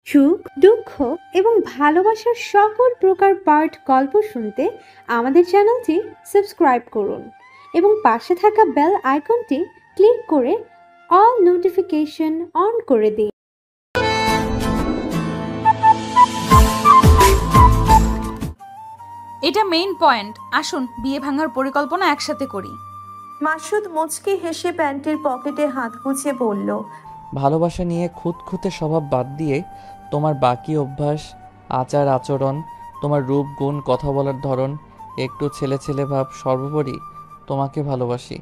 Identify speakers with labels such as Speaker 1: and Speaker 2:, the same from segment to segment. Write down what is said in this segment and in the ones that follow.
Speaker 1: সুখ, দুঃখ এবং ভালোবাসার সকল প্রকার পার্ট গল্প শুনতে আমাদের চ্যানেলটি সাবস্ক্রাইব করুন এবং পাশে থাকা বেল আইকনটি ক্লিক করে অল নোটিফিকেশন অন করে দিন।
Speaker 2: এটা মেইন পয়েন্ট। আসুন বিয়ে ভাঙার পরিকল্পনা একসাথে করি।
Speaker 3: মাসুদ মুচকি হেসে প্যান্টের পকেটে হাত গুজে বলল,
Speaker 4: ভালোবাসা নিয়ে খুঁতখুঁতে স্বভাব বাদ দিয়ে তোমার বাকি অভ্যাস, আচার আচরণ, তোমার রূপ গুণ, কথা বলার ধরন, একটু ছেলে ছেলে ভাব, সর্বোপরি তোমাকে ভালোবাসি।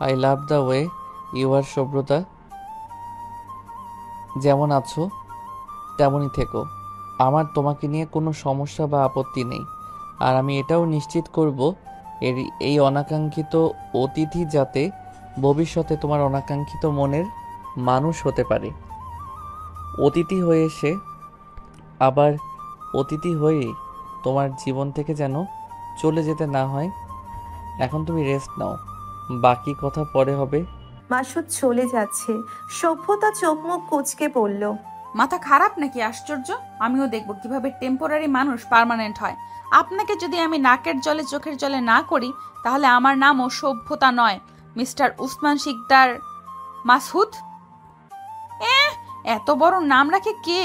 Speaker 4: I love the way you are. সভ্রতা, যেমন আছো তেমনই থেকো। আমার তোমাকে নিয়ে কোনো সমস্যা বা আপত্তি নেই। আর আমি এটাও নিশ্চিত করব এই অনাকাঙ্ক্ষিত অতিথি যাতে ভবিষ্যতে তোমার অনাকাঙ্ক্ষিত মনের মানুষ হতে পারে। অতিথি হয়ে এসে আবার অতিথি হয়েই তোমার জীবন থেকে যেন চলে যেতে না হয়। এখন তুমি রেস্ট নাও, বাকি কথা পরে হবে।
Speaker 3: মাসুদ চলে যাচ্ছে। সভ্যতা চোখ মুখ কুঁচকে বলল,
Speaker 2: মাথা খারাপ নাকি? আশ্চর্য! আমিও দেখব কিভাবে টেম্পোরারি মানুষ পার্মানেন্ট হয়। আপনাকে যদি আমি নাকের জলে চোখের জলে না করি, তাহলে আমার নামও সভ্যতা নয়, মিস্টার উসমান শিকদার মাসুদ। এত বড় নাম রাখে কে?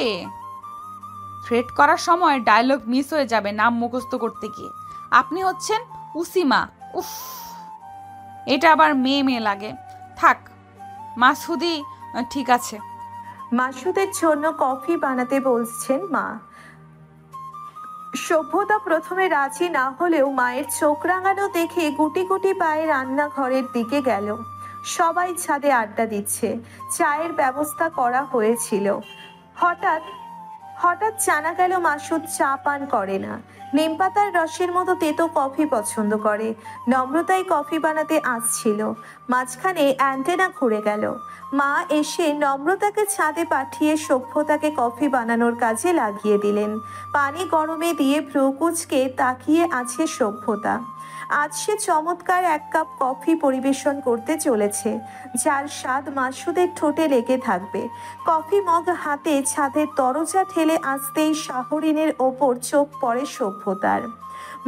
Speaker 2: থ্রেট করার সময় ডায়লগ মিস হয়ে যাবে নাম মুখস্থ করতে গিয়ে। আপনি হচ্ছেন উসিমা। উফ, এটা আবার মেয়ে মেয়ে লাগে। থাক, মাসুদি ঠিক আছে।
Speaker 3: মাসুদের জন্য কফি বানাতে বলছেন মা। সভ্যতা প্রথমে রাজি না হলেও মায়ের চোখ রাঙানো দেখে গুটি গুটি পায়ে রান্নাঘরের দিকে গেল। সবাই ছাদে আড্ডা দিচ্ছে। চায়ের ব্যবস্থা করা হয়েছিল। হঠাৎ হঠাৎ জানা গেল মাসুদ চা পান করে না, নিমপাতার রসের মতো তেতো কফি পছন্দ করে। নম্রতাই কফি বানাতে আসছিল। মাঝখানে অ্যান্টেনা ঘুরে গেল। মা এসে নম্রতাকে ছাদে পাঠিয়ে সভ্যতাকে কফি বানানোর কাজে লাগিয়ে দিলেন। পানি গরমে দিয়ে ভ্রুকুচকে তাকিয়ে আছে সভ্যতা। আজ সে চমৎকার এক কাপ কফি পরিবেশন করতে চলেছে, যার স্বাদ মাসুদের ঠোঁটে লেগে থাকবে। কফি মগ হাতে ছাদের দরজা ঠেলে আসতেই শাহরিনের ওপর চোখ পড়ে সভ্যতার।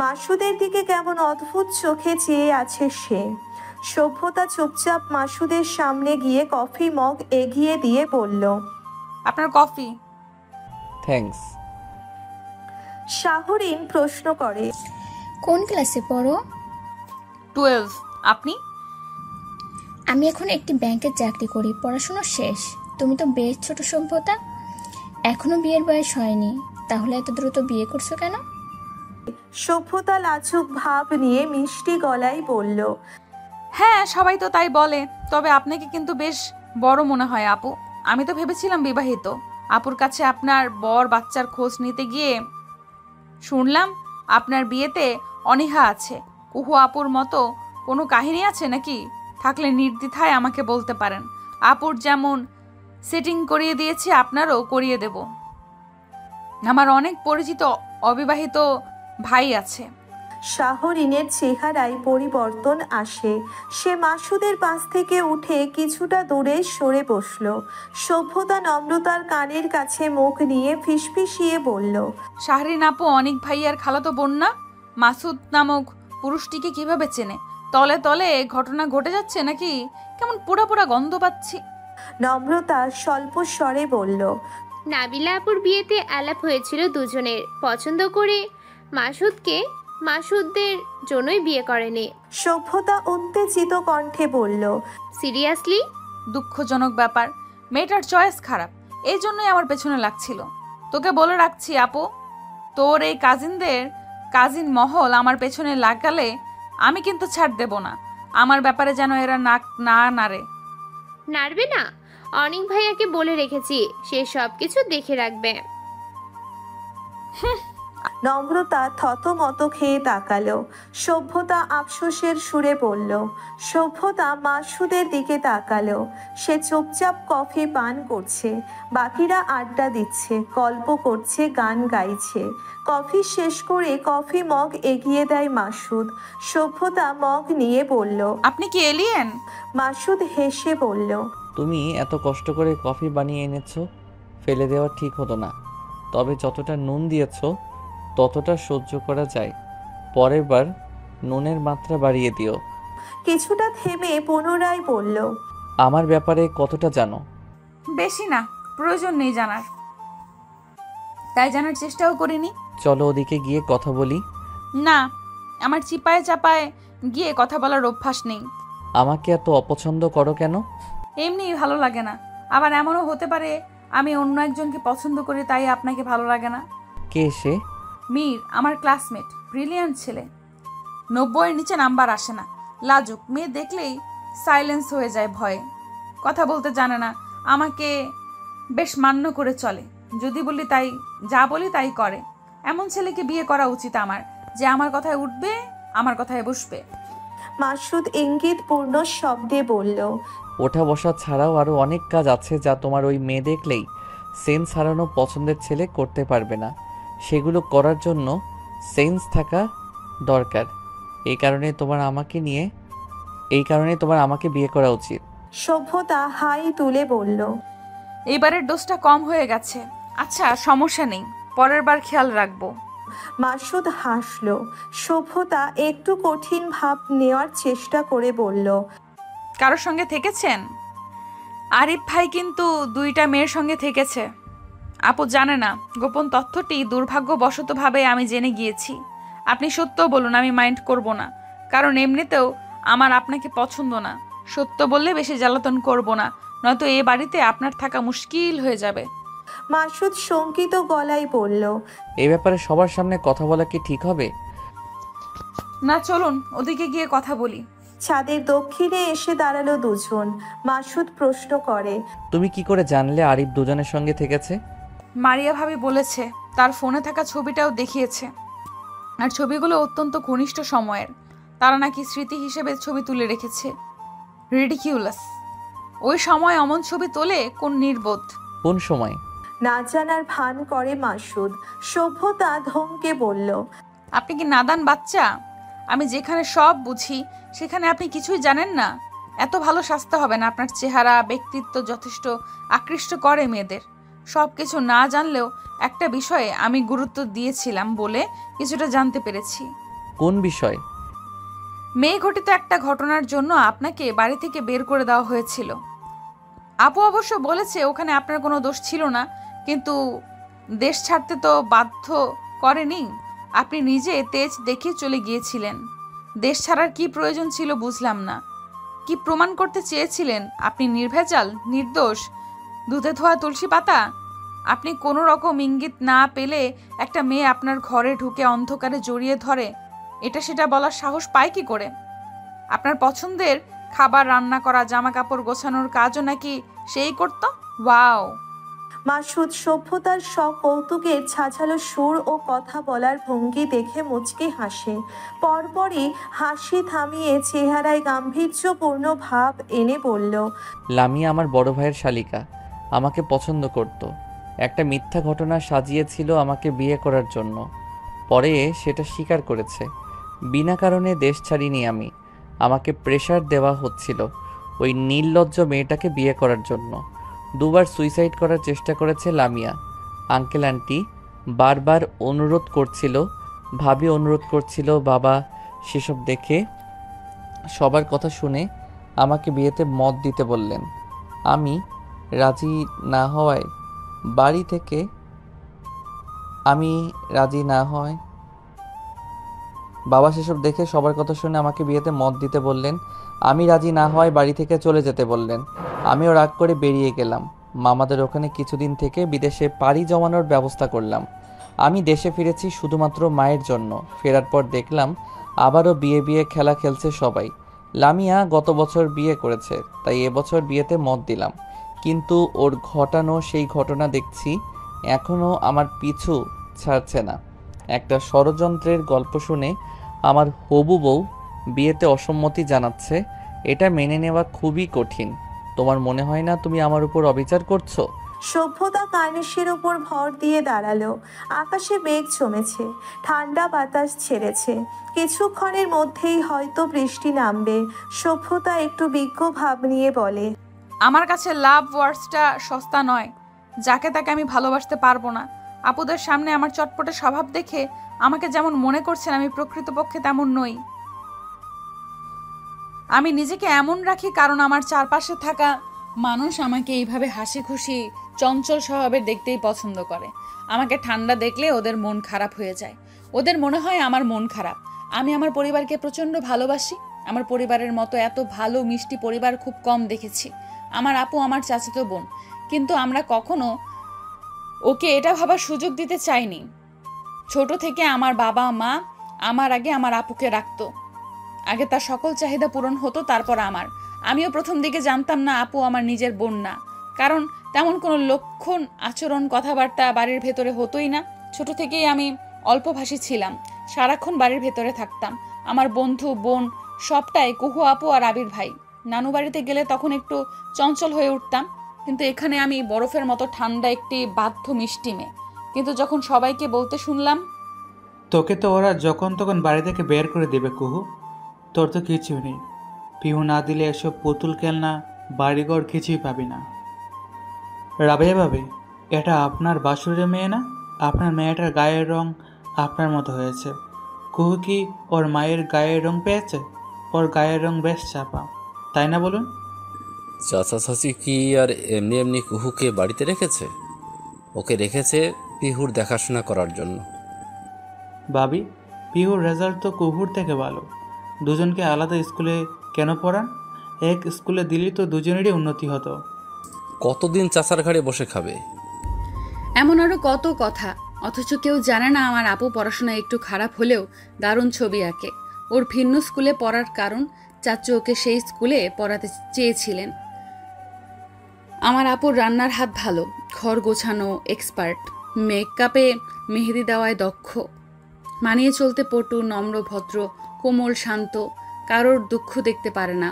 Speaker 3: মাসুদের দিকে কেমন অদ্ভুত চোখে চেয়ে আছে সে। সভ্যতা চুপচাপ মাসুদের সামনে গিয়ে কফি মগ এগিয়ে দিয়ে বলল,
Speaker 2: আপনার কফি।
Speaker 4: থ্যাঙ্কস।
Speaker 3: শাহরিন প্রশ্ন করে,
Speaker 5: কোন ক্লাসে পড়ো?
Speaker 2: 12। আপনি?
Speaker 5: আমি এখন একটি ব্যাংকে চাকরি করি। পড়াশোনা শেষ। তুমি তো বেশ ছোট সভ্যতা, এখনো বিয়ের বয়স হয়নি, তাহলে এত দ্রুত বিয়ে করছো কেন?
Speaker 3: সভ্যতা লাজুক ভাব নিয়ে মিষ্টি গলায় বলল,
Speaker 2: হ্যাঁ, সবাই তো তাই বলে, তবে আপনাকে কিন্তু বেশ বড় মনে হয় আপু। আমি তো ভেবেছিলাম বিবাহিত। আপুর কাছে আপনার বর বাচ্চার খোঁজ নিতে গিয়ে শুনলাম আপনার বিয়েতে অনীহা আছে। কুহু আপুর মতো কোনো কাহিনী আছে নাকি? থাকলে নির্দ্বিধায় আমাকে বলতে পারেন। আপুর যেমন সেটিং করিয়ে দিয়েছি আপনারও করিয়ে দেব। আমার অনেক পরিচিত অবিবাহিত ভাই আছে।
Speaker 3: শাহরিনের চেহারায় পরিবর্তন আসে। সে মাসুদের পাশ থেকে উঠে কিছুটা দূরে সরে বসল। সভ্যতা নম্রতার কানের কাছে মুখ নিয়ে ফিসফিসিয়ে বলল,
Speaker 2: শাহরিন আপু অনেক ভাইয়ার খালাতো বোন না? মাসুদ নামক পুরুষটিকে কিভাবে চেনে? তলে তলে ঘটনা ঘটে যাচ্ছে নাকি? কেমন পোড়া পোড়া গন্ধ পাচ্ছি।
Speaker 3: নম্রতা স্বল্প স্বরে বলল,
Speaker 6: নাবিলা আপুর বিয়েতে আলাপ হয়েছিল দুজনের, পছন্দ করে মাসুদকে মাসুদদের জন্যই বিয়ে করেনি।
Speaker 3: সভ্যতা উত্তেজিত কণ্ঠে বলল,
Speaker 6: সিরিয়াসলি?
Speaker 2: দুঃখজনক ব্যাপার। মেয়েটার চয়েস খারাপ, এই জন্যই আমার পেছনে লাগছিল। তোকে বলে রাখছি আপু, তোর এই কাজিন মহল আমার পেছনে লাগালে আমি কিন্তু ছাড় দেব না। আমার ব্যাপারে যেন এরা নাক না নাড়ে।
Speaker 6: নাড়বে না? অনেক ভাইয়াকে বলে রেখেছি, সে সব কিছু দেখে রাখবে।
Speaker 3: নম্রতা থতমত খেয়ে তাকালো। সভ্যতা আফসোসের সুরে বলল। সভ্যতা মাসুদের দিকে তাকালো। সে চুপচাপ কফি পান করছে। বাকিরা আড্ডা দিচ্ছে, গল্প করছে, গান গাইছে। কফি শেষ করে কফি মগ এগিয়ে দেয় মাসুদ। সভ্যতা মগ নিয়ে বলল,
Speaker 2: আপনি কি এলিয়েন?
Speaker 3: মাসুদ হেসে বলল,
Speaker 4: তুমি এত কষ্ট করে কফি বানিয়ে এনেছো, ফেলে দেওয়া ঠিক হতো না। তবে যতটা নুন দিয়েছো ততটা সহ্য করা যায়। পরের বার নুনের মাত্রা বাড়িয়ে দিও।
Speaker 3: কিছুটা থেমে পুনরায় বলল,
Speaker 4: আমার ব্যাপারে কতটা জানো?
Speaker 2: বেশি না, প্রয়োজন নেই জানার, তাই জানার চেষ্টাও করিনি।
Speaker 4: চলো ওদিকে গিয়ে কথা বলি।
Speaker 2: না, আমার চিপায় চাপায় গিয়ে কথা বলার অভ্যাস নেই।
Speaker 4: আমাকে এত অপছন্দ করো কেন?
Speaker 2: এমনি ভালো লাগে না, আবার এমনও হতে পারে আমি অন্য একজনকে পছন্দ করি তাই আপনাকে ভালো লাগে না।
Speaker 4: কে সে?
Speaker 2: মীর, আমার ক্লাসমেট, ব্রিলিয়ান্ট ছেলে, 90-এর নিচে নাম্বার আসে না, লাজুক, মেয়ে দেখলেই সাইলেন্স হয়ে যায় ভয়ে, কথা বলতে জানে না, আমাকে বেশ মান্য করে চলে, যদি বলি তাই, যা বলি তাই করে। এমন ছেলেকে বিয়ে করা উচিত আমার, যে আমার কথায় উঠবে, আমার কথায় বসবে।
Speaker 3: মাসুদ ইঙ্গিতপূর্ণ শব্দে বলল,
Speaker 4: ওঠা বসা ছাড়াও আরও অনেক কাজ আছে যা তোমার ওই মেয়ে দেখলেই সেন্স হারানো পছন্দের ছেলে করতে পারবে না। সেগুলো করার জন্য সেন্স থাকা দরকার। এই কারণে তোমার আমাকে বিয়ে করা উচিত।
Speaker 3: সভ্যতা হাই তুলে বলল,
Speaker 2: এইবারের ডোজটা কম হয়ে গেছে। আচ্ছা, সমস্যা নেই, পরের বার খেয়াল রাখবো।
Speaker 3: মাসুদ হাসল। সভ্যতা একটু কঠিন ভাব নেওয়ার চেষ্টা করে বলল,
Speaker 2: কারোর সঙ্গে থেকেছেন? আরিফ ভাই কিন্তু 2টা মেয়ের সঙ্গে থেকেছে। আপু জানে না, গোপন তথ্যটি দুর্ভাগ্যবশতভাবে আমি জেনে গিয়েছি। আপনি সত্য বলুন, আমি মাইন্ড করব না, কারণ এমনিতেও আমার আপনাকে পছন্দ না। সত্য বললে বেশি জ্বালাতন করব না, নয়তো এ বাড়িতে আপনার থাকা মুশকিল হয়ে যাবে।
Speaker 3: মাসুদ শঙ্কিত গলায় বলল,
Speaker 4: এই ব্যাপারে সবার সামনে কথা বলা কি ঠিক হবে?
Speaker 2: না, চলুন ওদিকে গিয়ে কথা বলি।
Speaker 3: ছাদের দক্ষিণে এসে দাঁড়ালো দুজন। মাসুদ প্রশ্ন করে,
Speaker 4: তুমি কি করে জানলে আরিফ দুজনের সঙ্গে থেকেছে?
Speaker 2: মারিয়া ভাবি বলেছে, তার ফোনে থাকা ছবিটাও দেখিয়েছে, আর ছবিগুলো অত্যন্ত ঘনিষ্ঠ সময়ের। তারা নাকি স্মৃতি হিসেবে ছবি তুলে রেখেছে। রিডিকিউলাস, ওই সময় অমন ছবি তোলে কোন নির্বোধ।
Speaker 4: কোন সময়?
Speaker 3: না জানার ভান করে মাসুদ। সভ্যতা ধমকে বলল,
Speaker 2: আপনি কি নাদান বাচ্চা? আমি যেখানে সব বুঝি সেখানে আপনি কিছুই জানেন না। এত ভালো সাজতে হবে না, আপনার চেহারা ব্যক্তিত্ব যথেষ্ট আকৃষ্ট করে মেয়েদের। সব কিছু না জানলেও একটা বিষয়ে আমি গুরুত্ব দিয়েছিলাম বলে কিছুটা জানতে পেরেছি।
Speaker 4: কোন বিষয়?
Speaker 2: মেয়ে ঘটিত একটা ঘটনার জন্য আপনাকে বাড়ি থেকে বের করে দেওয়া হয়েছিল। আপু অবশ্য বলেছে ওখানে আপনার কোনো দোষ ছিল না, কিন্তু দেশ ছাড়তে তো বাধ্য করেনি। আপনি নিজে তেজ দেখে চলে গিয়েছিলেন। দেশ ছাড়ার কি প্রয়োজন ছিল বুঝলাম না। কি প্রমাণ করতে চেয়েছিলেন আপনি নির্ভেজাল, নির্দোষ, দুধে ধোয়া তুলসী পাতা? আপনি কোনো রকম ইঙ্গিত না পেলে একটা মেয়ে আপনার ঘরে ঢুকে অন্ধকারে জড়িয়ে ধরে, এটা সেটা বলার সাহস পায় কি করে? আপনার পছন্দের খাবার রান্না করা, জামা কাপড় গোছানোর কাজও নাকি সেই করতো? ওয়াও!
Speaker 3: মাসুদ সভ্যতার সকৌতুকের ছাঝালো সুর ও কথা বলার ভঙ্গি দেখে মুচকি হাসে। পরপরই হাসি থামিয়ে চেহারায় গাম্ভীর্যপূর্ণ ভাব এনে বলল,
Speaker 4: লামিয়া আমার বড় ভাইয়ের শালিকা, আমাকে পছন্দ করত। একটা মিথ্যা ঘটনা সাজিয়েছিল আমাকে বিয়ে করার জন্য। পরে সেটা স্বীকার করেছে। বিনা কারণে দেশ ছাড়িনি আমি। আমাকে প্রেশার দেওয়া হচ্ছিল ওই নির্লজ্জ মেয়েটাকে বিয়ে করার জন্য। 2বার সুইসাইড করার চেষ্টা করেছে লামিয়া। আঙ্কেল আন্টি বারবার অনুরোধ করছিল, ভাবি অনুরোধ করছিল, বাবা সেসব দেখে সবার কথা শুনে আমাকে বিয়েতে মত দিতে বললেন। আমি রাজি না হওয়ায় বাড়ি থেকে বাবা সেসব দেখে সবার কথা শুনে আমাকে বিয়েতে মত দিতে বললেন। আমি রাজি না হওয়ায় বাড়ি থেকে চলে যেতে বললেন। আমিও রাগ করে বেরিয়ে গেলাম। মামাদের ওখানে কিছুদিন থেকে বিদেশে পাড়ি জমানোর ব্যবস্থা করলাম। আমি দেশে ফিরেছি শুধুমাত্র মায়ের জন্য। ফেরার পর দেখলাম আবারও বিয়ে খেলা খেলছে সবাই। লামিয়া গত বছর বিয়ে করেছে, তাই এবছর বিয়েতে মত দিলাম। কিন্তু ওর ঘটানো সেই ঘটনা দেখছি এখনও আমার পিছু ছাড়ছে না। একটা ষড়যন্ত্রের গল্প শুনে আমার হবু বউ বিয়েতে অসম্মতি জানাচ্ছে। এটা মেনে নেওয়া খুবই কঠিন। তোমার মনে হয় না তুমি আমার উপর অবিচার করছো?
Speaker 3: সভ্যতা কার্নিশের উপর ভর দিয়ে দাঁড়ালো। আকাশে মেঘ জমেছে, ঠান্ডা বাতাস ছেড়েছে। কিছুক্ষণের মধ্যেই হয়তো বৃষ্টি নামবে। সভ্যতা একটু বিজ্ঞ ভাব নিয়ে বলে,
Speaker 2: আমার কাছে লাভ ওয়ার্ডসটা সস্তা নয়। যাকে তাকে আমি ভালোবাসতে পারবো না। আপুদের সামনে আমার চটপটে স্বভাব দেখে আমাকে যেমন মনে করছেন আমি প্রকৃতপক্ষে তেমন নই। আমি নিজেকে এমন রাখি কারণ আমার চারপাশে থাকা মানুষ আমাকে এইভাবে হাসি খুশি চঞ্চল স্বভাবের দেখতেই পছন্দ করে। আমাকে ঠান্ডা দেখলে ওদের মন খারাপ হয়ে যায়। ওদের মনে হয় আমার মন খারাপ। আমি আমার পরিবারকে প্রচণ্ড ভালোবাসি। আমার পরিবারের মতো এত ভালো মিষ্টি পরিবার খুব কম দেখেছি। আমার আপু আমার চাচাতো বোন, কিন্তু আমরা কখনো ওকে এটা ভাবার সুযোগ দিতে চাইনি। ছোট থেকে আমার বাবা মা আমার আগে আমার আপুকে রাখতো। আগে তার সকল চাহিদা পূরণ হতো, তারপর আমার। আমিও প্রথম দিকে জানতাম না আপু আমার নিজের বোন না, কারণ তেমন কোনো লক্ষণ আচরণ কথাবার্তা বাড়ির ভেতরে হতোই না। ছোট থেকেই আমি অল্পভাষী ছিলাম, সারাক্ষণ বাড়ির ভেতরে থাকতাম। আমার বন্ধু বোন সবটাই কুহু আপু আর আবির ভাই। নানু বাড়িতে গেলে তখন একটু চঞ্চল হয়ে উঠতাম, কিন্তু এখানে আমি বরফের মতো ঠান্ডা একটি বাধ্য মিষ্টি মেয়ে। কিন্তু যখন সবাইকে বলতে শুনলাম,
Speaker 7: তোকে তো ওরা যখন তখন বাড়ি থেকে বের করে দেবে কুহু, তোর তো কিছুই নেই। পিহু না দিলে এসব পুতুল খেলনা বাড়িঘর কিছুই পাবি না। রাবেয়া ভাবি, এটা আপনার বাসুরের মেয়ে না? আপনার মেয়েটার গায়ের রং আপনার মতো হয়েছে। কুহু কি ওর মায়ের গায়ের রং পেয়েছে? ওর গায়ের রং বেশ চাপা, তাই না বলুন?
Speaker 8: চাচা চাচি কি আর এমনি এমনি কুহুকে বাড়িতে রেখেছে? ওকে রেখেছে পিহুর দেখাশোনা করার জন্য।
Speaker 7: ভাবি, পিহুর রেজাল্ট তো কুহুর থেকে ভালো। দুজনকে আলাদা স্কুলে কেন পড়ান? এক স্কুলে দিলেই তো দুজনেরই উন্নতি হতো।
Speaker 8: কতদিন চাচার ঘাড়ে বসে খাবে?
Speaker 2: এমন আরো কত কথা, অথচ কেউ জানে না আমার আপু পড়াশোনা একটু খারাপ হলেও দারুণ ছবি আঁকে। ওর ভিন্ন স্কুলে পড়ার কারণ চাচু ওকে সেই স্কুলে পড়াতে চেয়েছিলেন। আমার আপুর রান্নার হাত ভালো, ঘর গোছানো এক্সপার্ট, মেকআপে মেহেদি দেওয়ায় দক্ষ, মানিয়ে চলতে পটু, নম্র ভদ্র, কোমল শান্ত, কারোর দুঃখ দেখতে পারে না।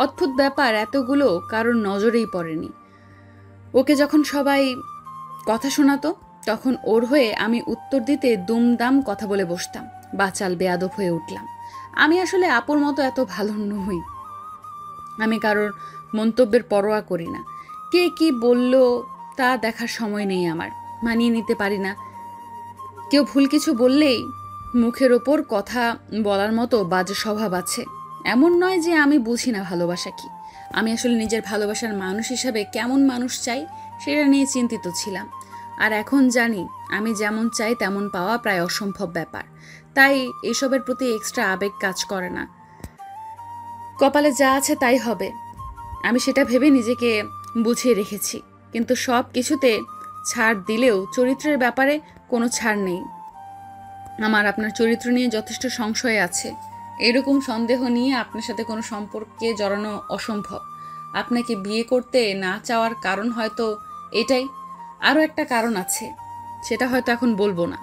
Speaker 2: অদ্ভুত ব্যাপার, এতগুলো কারোর নজরেই পড়েনি। ওকে যখন সবাই কথা শোনাতো তখন ওর হয়ে আমি উত্তর দিতে দুমদাম কথা বলে বসতাম। বাচাল বেয়াদব হয়ে উঠলাম। আমি আসলে আপুর মতো এত ভালো নই। আমি কারোর মন্তব্যের পরোয়া করি না। কে কি বলল তা দেখার সময় নেই আমার। মানিয়ে নিতে পারি না। কেউ ভুল কিছু বললেই মুখের ওপর কথা বলার মতো বাজে স্বভাব আছে। এমন নয় যে আমি বুঝি না ভালোবাসা কি। আমি আসলে নিজের ভালোবাসার মানুষ হিসাবে কেমন মানুষ চাই সেটা নিয়ে চিন্তিত ছিলাম। আর এখন জানি আমি যেমন চাই তেমন পাওয়া প্রায় অসম্ভব ব্যাপার। তাই এসবের প্রতি এক্সট্রা আবেগ কাজ করে না। কপালে যা আছে তাই হবে, আমি সেটা ভেবে নিজেকে বুঝিয়ে রেখেছি। কিন্তু সব কিছুতে ছাড় দিলেও চরিত্রের ব্যাপারে কোনো ছাড় নেই। আমার আপনার চরিত্র নিয়ে যথেষ্ট সংশয় আছে। এরকম সন্দেহ নিয়ে আপনার সাথে কোনো সম্পর্কে জড়ানো অসম্ভব। আপনাকে বিয়ে করতে না চাওয়ার কারণ হয়তো এটাই। আরও একটা কারণ আছে, সেটা হয়তো এখন বলবো না।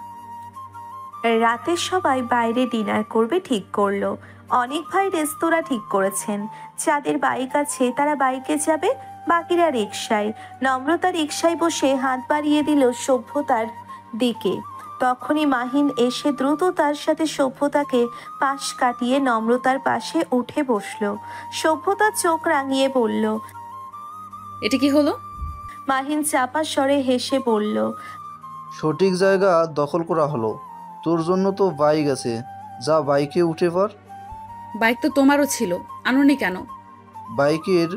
Speaker 3: রাতে সবাই বাইরে ডিনার করবে ঠিক করলো। অনেক ভাই রেস্তোরাঁ ঠিক করেছেন। যাদের বাইক আছে তারা বাইকে যাবে, বাকিরা রিকশায়। নম্রতা রিকশায় বসে হাত বাড়িয়ে দিল সভ্যতার দিকে। তখনই মাহিন এসে দ্রুত তার সাথে সভ্যতাকে পাশ কাটিয়ে নম্রতার পাশে উঠে বসলো। সভ্যতা চোখ রাঙিয়ে বলল,
Speaker 2: এটা কি হলো?
Speaker 3: মাহিন চাপা স্বরে হেসে বলল,
Speaker 9: সঠিক জায়গা দখল করা হলো। তোর জন্য তো বাইক আছে, যা বাইকে উঠে পর।
Speaker 2: বাইক তো তোমারও ছিল, আনোনি কেন?
Speaker 9: বাইকের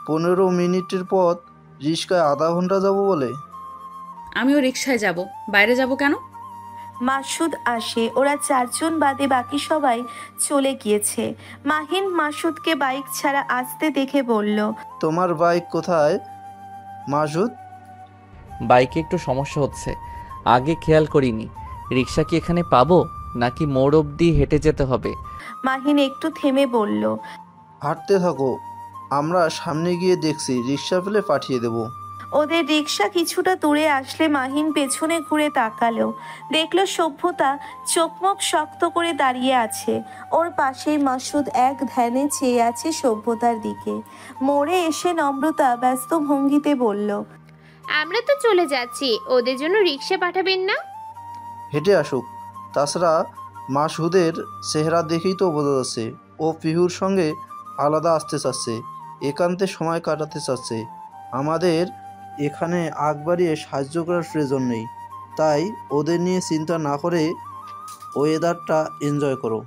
Speaker 9: 15 মিনিটের পথ রিক্সায় আধা ঘন্টা যাব বলে।
Speaker 2: আমিও রিকশায় যাব, বাইরে যাব কেন?
Speaker 3: মাসুদ আসে। ওরা চারজন বাদে বাকি সবাই চলে গিয়েছে। মাহিন মাসুদকে বাইক ছাড়া আসতে দেখে বলল,
Speaker 9: তোমার বাইক কোথায় মাসুদ?
Speaker 4: বাইকে একটু সমস্যা হচ্ছে, আগে খেয়াল করিনি। রিক্সা কি এখানে পাবো নাকি মোড় অবধি হেঁটে যেতে হবে?
Speaker 3: মাহিন একটু থেমে বলল,
Speaker 9: হাঁটতে থাকো, আমরা সামনে গিয়ে দেখছি, রিক্সা পেলে পাঠিয়ে দেব।
Speaker 3: ওদের রিক্সা কিছুটা দূরে আসলে মাহিন পেছনে ঘুরে তাকালো। দেখলো সভ্যতা চোখমুখ শক্ত করে দাঁড়িয়ে আছে। ওর পাশেই মাসুদ এক ধ্যানে চেয়ে আছে সভ্যতার দিকে। মোড়ে এসে নম্রতা ব্যস্ত ভঙ্গিতে বলল,
Speaker 6: আমরা তো চলে যাচ্ছি, ওদের জন্য রিক্সা পাঠাবেন না?
Speaker 9: হেঁটে আসুক। তাছাড়া মাসুদের চেহারা দেখেই তো বোঝা যাচ্ছে ও পিহুর সঙ্গে আলাদা আসতে চাচ্ছে, একান্তে সময় কাটাতে চাচ্ছে। আমাদের এখানে আগ বাড়িয়ে সাহায্য করার প্রয়োজন নেই। তাই ওদের নিয়ে চিন্তা না করে ওয়েদারটা এনজয় করো।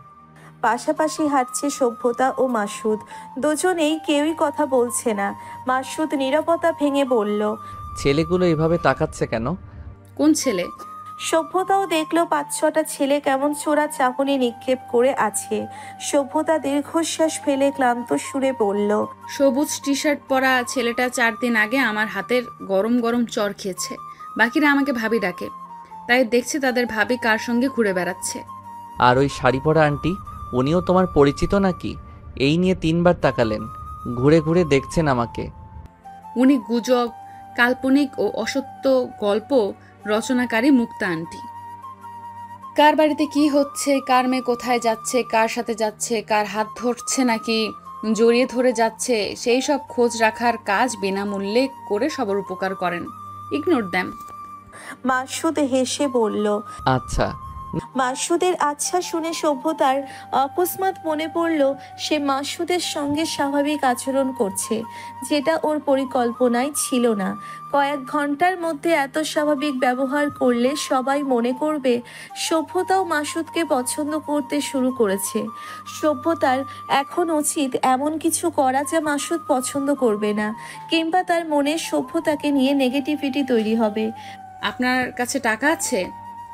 Speaker 3: পাশাপাশি হাঁটছে সভ্যতা ও মাসুদ। দুজনেই কেউই কথা বলছে না। মাসুদ নীরবতা ভেঙে বলল।
Speaker 4: ছেলেগুলো এভাবে তাকাচ্ছে কেন?
Speaker 2: কোন ছেলে?
Speaker 3: সভ্যতাও দেখলো 5-6টা ছেলে কেমন চোরা চাহনি নিক্ষেপ করে আছে। সভ্যতা দীর্ঘশ্বাস ফেলে ক্লান্ত সুরে বলল।
Speaker 2: সবুজ টি শার্ট পরা ছেলেটা 4 দিন আগে আমার হাতের গরম গরম চর খেয়েছে। বাকিরা আমাকে ভাবি ডাকে, তাই দেখছি তাদের ভাবি কার সঙ্গে ঘুরে বেড়াচ্ছে।
Speaker 4: আর ওই শাড়ি পরা আন্টি, উনিও তোমার পরিচিত নাকি? এই নিয়ে 3বার তাকালেন, ঘুরে ঘুরে দেখছেন আমাকে।
Speaker 2: উনি গুজব, কাল্পনিক ও অসত্য গল্প রচনাকারী মুক্তা আন্টি। কার বাড়িতে কি হচ্ছে, কার মেয়ে কোথায় যাচ্ছে, কার সাথে যাচ্ছে, কার হাত ধরছে নাকি জড়িয়ে ধরে যাচ্ছে, সেই সব খোঁজ রাখার কাজ বিনামূল্যে করে সবার উপকার করেন। Ignore them.
Speaker 3: মাসুদ হেসে বলল।
Speaker 4: আচ্ছা।
Speaker 3: মাসুদের আচ্ছা শুনে সভ্যতার অকস্মাৎ মনে পড়ল সে মাসুদের সঙ্গে স্বাভাবিক আচরণ করছে, যেটা ওর পরিকল্পনায় ছিল না। কয়েক ঘন্টার মধ্যে এত স্বাভাবিক ব্যবহার করলে সবাই মনে করবে সভ্যতাও মাসুদকে পছন্দ করতে শুরু করেছে। সভ্যতার এখন উচিত এমন কিছু করা যা মাসুদ পছন্দ করবে না, কিংবা তার মনে সভ্যতাকে নিয়ে নেগেটিভিটি তৈরি হবে।
Speaker 2: আপনার কাছে টাকা আছে?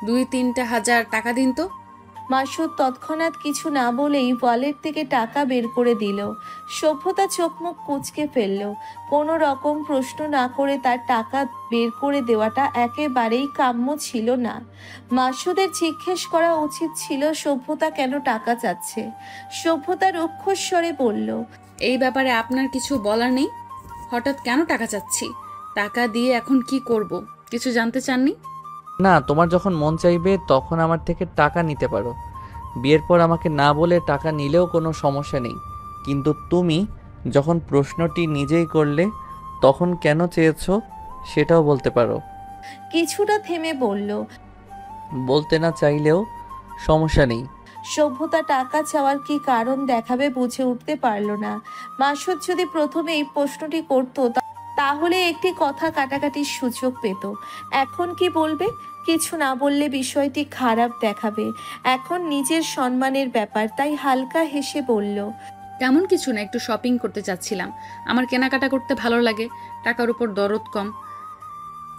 Speaker 2: 2-3 হাজার টাকা দিন তো।
Speaker 3: মাসুদ তৎক্ষণাৎ কিছু না বলেই ওয়ালেট থেকে টাকা বের করে দিল। সভ্যতা চোখ মুখ কুঁচকে ফেলল। কোনো রকম প্রশ্ন না করে তার টাকা বের করে দেওয়াটা একেবারেই কাম্য ছিল না। মাসুদের জিজ্ঞেস করা উচিত ছিল সভ্যতা কেন টাকা চাচ্ছে। সভ্যতা রুক্ষস্বরে বলল।
Speaker 2: এই ব্যাপারে আপনার কিছু বলার নেই? হঠাৎ কেন টাকা চাচ্ছি? টাকা দিয়ে এখন কি করব? কিছু জানতে চাননি?
Speaker 4: না, তোমার যখন মন চাইবে তখন আমার থেকে টাকা নিতে পারো। বিয়ের পর আমাকে না বলে টাকা নিলেও কোনো সমস্যা নেই, কিন্তু তুমি যখন প্রশ্নটি নিজেই করলে তখন কেন চেয়েছো সেটাও বলতে পারো।
Speaker 3: কিছুটা থেমে বলল।
Speaker 4: বলতে না চাইলেও সমস্যা নেই।
Speaker 3: সভ্যতা টাকা চাওয়ার কি কারণ দেখাবে বুঝে উঠতে পারল না। মাসুদ যদি প্রথমে এই প্রশ্নটি করত তাহলে একটি কথা কাটাকাটির সুযোগ পেত। এখন কি বলবে? কিছু না বললে বিষয়টি খারাপ দেখাবে। এখন নিজের সম্মানের ব্যাপার, তাই হালকা হেসে বলল।
Speaker 2: তেমন কিছু না, একটু শপিং করতে চাচ্ছিলাম। আমার কেনাকাটা করতে ভালো লাগে, টাকার উপর দরদ কম।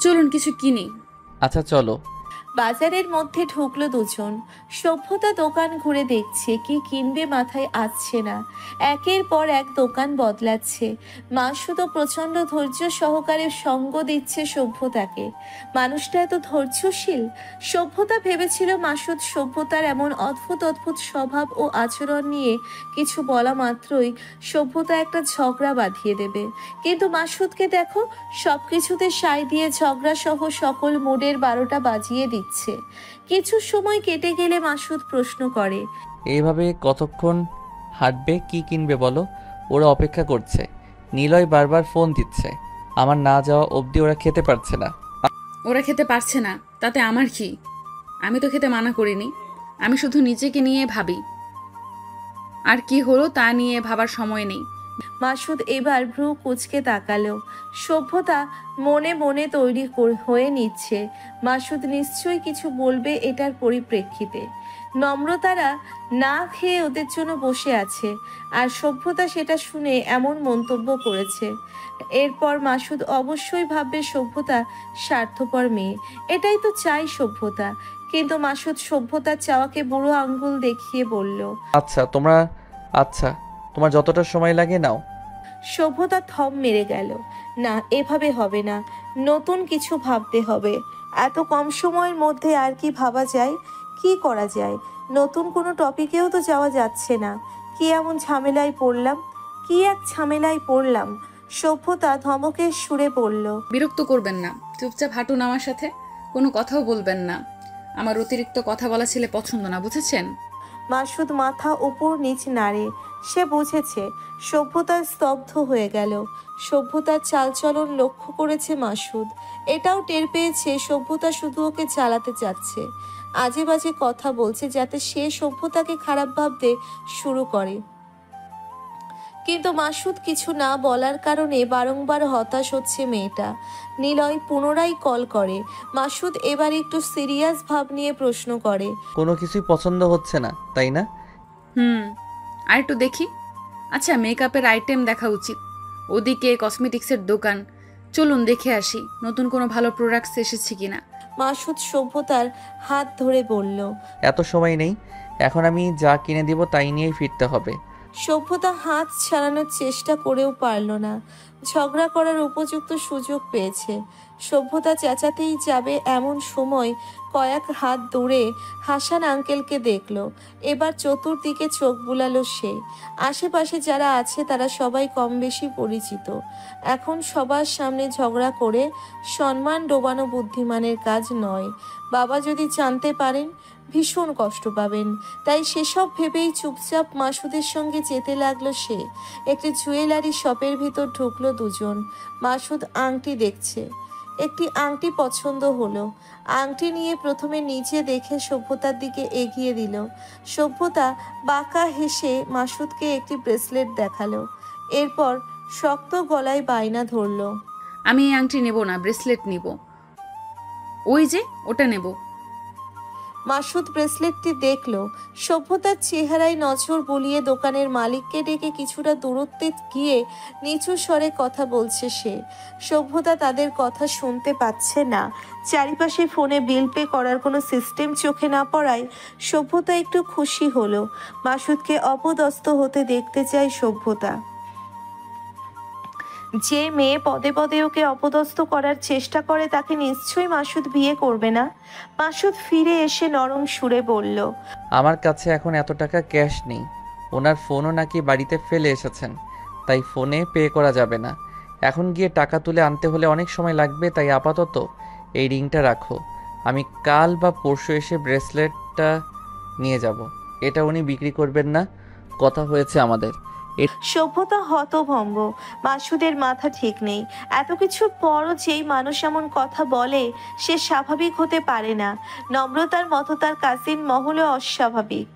Speaker 2: চলুন কিছু কিনি।
Speaker 4: আচ্ছা চলো।
Speaker 3: বাজারের মধ্যে ঢুকলো দুজন। সভ্যতা দোকান ঘুরে দেখছে, কি কিনবে মাথায় আসছে না। একের পর এক দোকান বদলাচ্ছে। মাসুদ প্রচণ্ড ধৈর্য সহকারে সঙ্গ দিচ্ছে সভ্যতাকে। মানুষটা এত ধৈর্যশীল। সভ্যতা ভেবেছিল মাসুদ সভ্যতার এমন অদ্ভুত অদ্ভুত স্বভাব ও আচরণ নিয়ে কিছু বলা মাত্রই সভ্যতা একটা ঝগড়া বাঁধিয়ে দেবে, কিন্তু মাসুদকে দেখো, সবকিছুতে সায় দিয়ে ঝগড়া সহ সকল মুডের 12টা বাজিয়ে দিচ্ছে। কিছু সময় কেটে গেলে মাসুদ প্রশ্ন করে।
Speaker 4: এইভাবে কতক্ষণ হাঁটবে? কি কিনবে বলো? ওরা অপেক্ষা করছে। নিলয় বারবার ফোন দিচ্ছে, আমার না যাওয়া অবধি ওরা খেতে পারছে না।
Speaker 2: ওরা খেতে পারছে না তাতে আমার কি? আমি তো খেতে মানা করিনি। আমি শুধু নিজেকে নিয়ে ভাবি, আর কি হলো তা নিয়ে ভাবার সময় নেই।
Speaker 3: মাসুদ এবার ভ্রু কুঁচকে তাকালো। সভ্যতা মনে মনে তৈরি হয়ে নিচ্ছে মাসুদ নিশ্চয়ই কিছু বলবে এটার পরিপ্রেক্ষিতে। নম্রতারা না খেয়ে ওদের জন্য বসে আছে, আর সভ্যতা সেটা শুনে এমন মন্তব্য করেছে। এরপর মাসুদ অবশ্যই ভাববে সভ্যতা স্বার্থপর মেয়ে, এটাই তো চাই সভ্যতা। কিন্তু মাসুদ সভ্যতার চাওয়াকে বুড়ো আঙ্গুল দেখিয়ে বলল।
Speaker 4: আচ্ছা তোমার যতটা সময় লাগে নাও।
Speaker 3: সভ্যতা থম মেরে গেল। না, এভাবে হবে না, নতুন কিছু ভাবতে হবে। এত কম সময়ের মধ্যে আর কি ভাবা যায়, কি করা যায়? নতুন কোনো টপিকেও তো যাওয়া যাচ্ছে না। কি এমন ঝামেলায় পড়লাম, কি এক ঝামেলায় পড়লাম? সভ্যতা ধমকের সুরে বলল।
Speaker 2: বিরক্ত করবেন না, চুপচাপ হাঁটুন আমার সাথে, কোনো কথাও বলবেন না। আমার অতিরিক্ত কথা বলা ছেলে পছন্দ না, বুঝেছেন?
Speaker 3: মাসুদ মাথা উপর নিচ নাড়ে। সে বুঝেছে। সভ্যতা স্তব্ধ হয়ে গেল। সভ্যতার চালচলন লক্ষ্য করেছে মাসুদ। এটাও টের পেয়েছে সভ্যতা শুধু ওকে চালাতে চাচ্ছে, আজে বাজে কথা বলছে যাতে সে সভ্যতাকে খারাপ ভাবতে শুরু করে। কিন্তু মাসুদ কিছু না বলার কারণে বারংবার হতাশ হচ্ছে মেয়েটা। নিলয় পুনরায় কল করে। মাসুদ এবার একটু সিরিয়াস ভাব নিয়ে প্রশ্ন করে,
Speaker 4: কোনো কিছুই পছন্দ হচ্ছে না তাই না?
Speaker 2: আর একটু দেখি। আচ্ছা, মেকআপের আইটেম দেখা উচিত। ওদিকে কসমেটিক্সের দোকান, চলুন দেখে আসি নতুন কোনো ভালো প্রোডাক্টস এসেছে কিনা।
Speaker 3: মাসুদ সভ্যতার হাত ধরে বলল।
Speaker 4: এত সময় নেই, এখন আমি যা কিনে দিব তাই নিয়েই ফিরতে হবে।
Speaker 3: সভ্যতা হাত ছাড়ানোর চেষ্টা করেও পারল না। ঝগড়া করার উপযুক্ত সুযোগ পেয়েছে। সভ্যতা চেঁচাতেই যাবে এমন সময় কয়েক হাত দূরে হাসান আঙ্কেলকে দেখল। এবার চতুর্দিকে চোখ বুলালো সে। আশেপাশে যারা আছে তারা সবাই কম বেশি পরিচিত। এখন সবার সামনে ঝগড়া করে সম্মান ডোবানো বুদ্ধিমানের কাজ নয়। বাবা যদি জানতে পারেন ভীষণ কষ্ট পাবেন। তাই সেসব ভেবেই চুপচাপ মাসুদের সঙ্গে যেতে লাগলো সে। একটি জুয়েলারি শপের ভিতর ঢুকলো দুজন। মাসুদ আংটি দেখছে। একটি আংটি পছন্দ হলো। আংটি নিয়ে প্রথমে নিচে দেখে সভ্যতার দিকে এগিয়ে দিল। সভ্যতা বাঁকা হেসে মাসুদকে একটি ব্রেসলেট দেখালো। এরপর শক্ত গলায় বায়না ধরলো,
Speaker 2: আমি এই আংটি নেব না, ব্রেসলেট নিব। ওই যে ওটা নেব।
Speaker 3: মাসুদ ব্রেসলেটটি দেখল। সভ্যতার চেহারায় নজর বুলিয়ে দোকানের মালিককে ডেকে কিছুটা দূরত্বে গিয়ে নিচু স্বরে কথা বলছে সে। সভ্যতা তাদের কথা শুনতে পাচ্ছে না। চারিপাশে ফোনে বিল পে করার কোনো সিস্টেম চোখে না পড়ায় সভ্যতা একটু খুশি হলো। মাসুদকে অপদস্থ হতে দেখতে চায় সভ্যতা। যে মেয়ে পদে পদে ওকে অপদস্থ করার চেষ্টা করে তাকে নিশ্চয়ই মাসুদ বিয়ে করবে না। মাসুদ ফিরে এসে নরম সুরে বলল,
Speaker 4: আমার কাছে এখন এত টাকা ক্যাশ নেই। ওনার ফোনও নাকি বাড়িতে ফেলে এসেছেন, তাই ফোনে পে করা যাবে না। এখন গিয়ে টাকা তুলে আনতে হলে অনেক সময় লাগবে, তাই আপাতত এই রিংটা রাখো। আমি কাল বা পরশু এসে ব্রেসলেটটা নিয়ে যাব। এটা উনি বিক্রি করবেন না, কথা হয়েছে আমাদের।
Speaker 3: সভ্যতা হতভম্ব। মাসুদের মাথা ঠিক নেই। এত কিছুর পরও যেই মানুষ এমন কথা বলে সে স্বাভাবিক হতে পারে না। নম্রতার মতো তার কাজিন মহলে অস্বাভাবিক।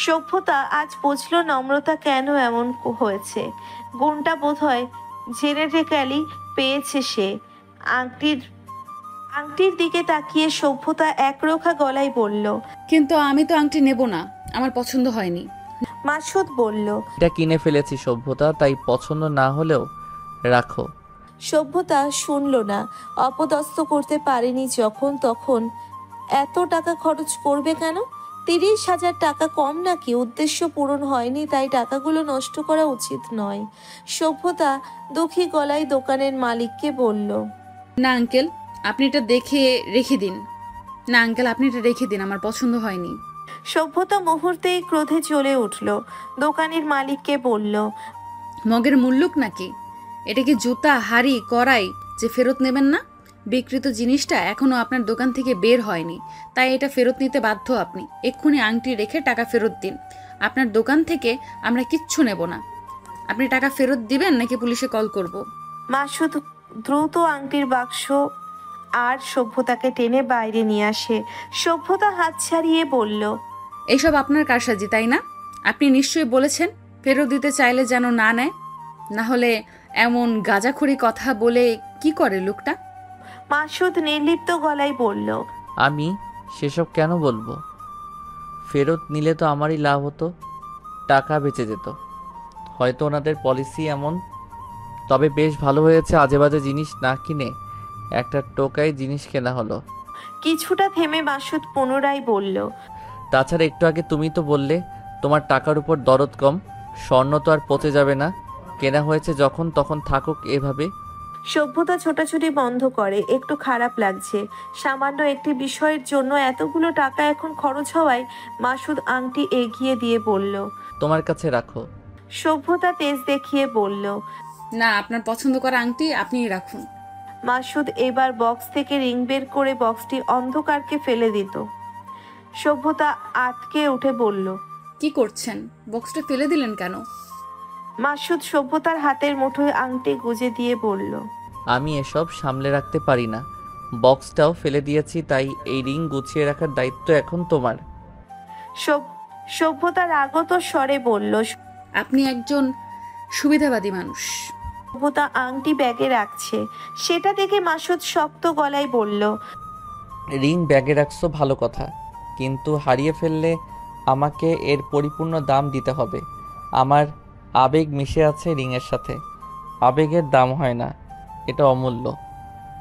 Speaker 3: সভ্যতা আজ বুঝলো নম্রতা কেন এমন হয়েছে। গুণটা বোধহয় জেনেটিক্যালি পেয়েছে সে। আংটির দিকে তাকিয়ে সভ্যতা একরোখা গলায় বলল,
Speaker 2: কিন্তু আমি তো আংটি নেব না, আমার পছন্দ হয়নি।
Speaker 3: মাসুদ বলল,
Speaker 4: এটা কিনে ফেলেছি সভ্যতা, তাই পছন্দ না হলেও রাখো।
Speaker 3: সভ্যতা শুনল না। অপদস্থ করতে পারেনি যখন তখন এত টাকা খরচ করবে কেন? 30,000 টাকা কম নাকি? উদ্দেশ্য পূরণ হয়নি তাই টাকাগুলো নষ্ট করা উচিত নয়। সভ্যতা দুঃখী গলায় দোকানের মালিককে বলল,
Speaker 2: না আঙ্কেল, আপনি এটা দেখে রেখে দিন। না আঙ্কেল, আপনি এটা রেখে দিন, আমার পছন্দ হয়নি।
Speaker 3: সভ্যতা মুহূর্তেই ক্রোধে জ্বলে উঠল। দোকানের মালিককে বলল,
Speaker 2: মগের মূল্যক নাকি? এটা কি জুতা, হাড়ি, কড়াই যে ফেরত নেবেন না? বিক্রিত জিনিসটা এখনো আপনার দোকান থেকে বের হয়নি, তাই এটা ফেরত নিতে বাধ্য আপনি। এক্ষুনি আংটি রেখে টাকা ফেরত দিন। আপনার দোকান থেকে আমরা কিচ্ছু নেব না। আপনি টাকা ফেরত দিবেন নাকি পুলিশে কল করব?
Speaker 3: মাসুদ দ্রুত আংটির বাক্স আর সভ্যতাকে টেনে বাইরে নিয়ে আসে। সভ্যতা হাত ছাড়িয়ে বলল,
Speaker 2: এইসব আপনার কারসাজি তাই না? আপনি নিশ্চয়ই বলেছেন ফেরত দিতে চাইলে যেন না নেয়, না হলে এমন গাঁজাখড়ি কথা বলে কি করে লোকটা?
Speaker 3: মাসুদ নির্লিপ্ত গলায় বলল,
Speaker 4: আমি সেসব কেন বলবো? ফেরত নিলে তো আমারই লাভ হতো, টাকা বেঁচে যেত। হয়তো ওনাদের পলিসি এমন। তবে বেশ ভালো হয়েছে আজেবাজে জিনিস না কিনে একটা টোকাই জিনিস কেনা হলো।
Speaker 3: কিছুটা থেমে মাসুদ পুনরায় বলল,
Speaker 4: তাছাড়া একটু আগে তুমি তো বললে তোমার টাকার উপর দরদ কম। স্বর্ণ তো আর পচে যাবে না, কেনা হয়েছে যখন তখন থাকুক এভাবে।
Speaker 3: সভ্যতা ছোটাছুটি বন্ধ করে। একটু খারাপ লাগছে। সামান্য একটি বিষয়ের জন্য এতগুলো টাকা এখন খরচ হওয়ায় মাসুদ আংটি এগিয়ে দিয়ে বলল,
Speaker 4: তোমার কাছে রাখো।
Speaker 3: সভ্যতা তেজ দেখিয়ে বলল,
Speaker 2: না, আপনার পছন্দ করা আংটি আপনিই রাখুন।
Speaker 3: মাসুদ এবার বক্স থেকে রিং বের করে বক্সটি অন্ধকারকে ফেলে দিত। সভ্যতা আটকে উঠে বলল,
Speaker 2: কি করছেন? বক্সটা ফেলে দিলেন কেন?
Speaker 3: মাসুদ সভ্যতার হাতের মুঠোয় আংটি গুজে দিয়ে বলল,
Speaker 4: আমি এসব সামলে রাখতে পারি না। বক্সটাও ফেলে দিয়েছি, তাই এই রিং গুছিয়ে রাখার দায়িত্ব এখন তোমার।
Speaker 3: সভ্যতার আগত স্বরে বলল,
Speaker 2: আপনি একজন সুবিধাবাদী মানুষ।
Speaker 3: সভ্যতা আংটি ব্যাগে রাখছে, সেটা দেখে মাসুদ শক্ত গলায় বলল,
Speaker 4: রিং ব্যাগে রাখছো ভালো কথা, কিন্তু হারিয়ে ফেললে আমাকে এর পরিপূর্ণ দাম দিতে হবে। আমার আবেগ মিশে আছে রিংয়ের সাথে। আবেগের দাম হয় না, এটা অমূল্য।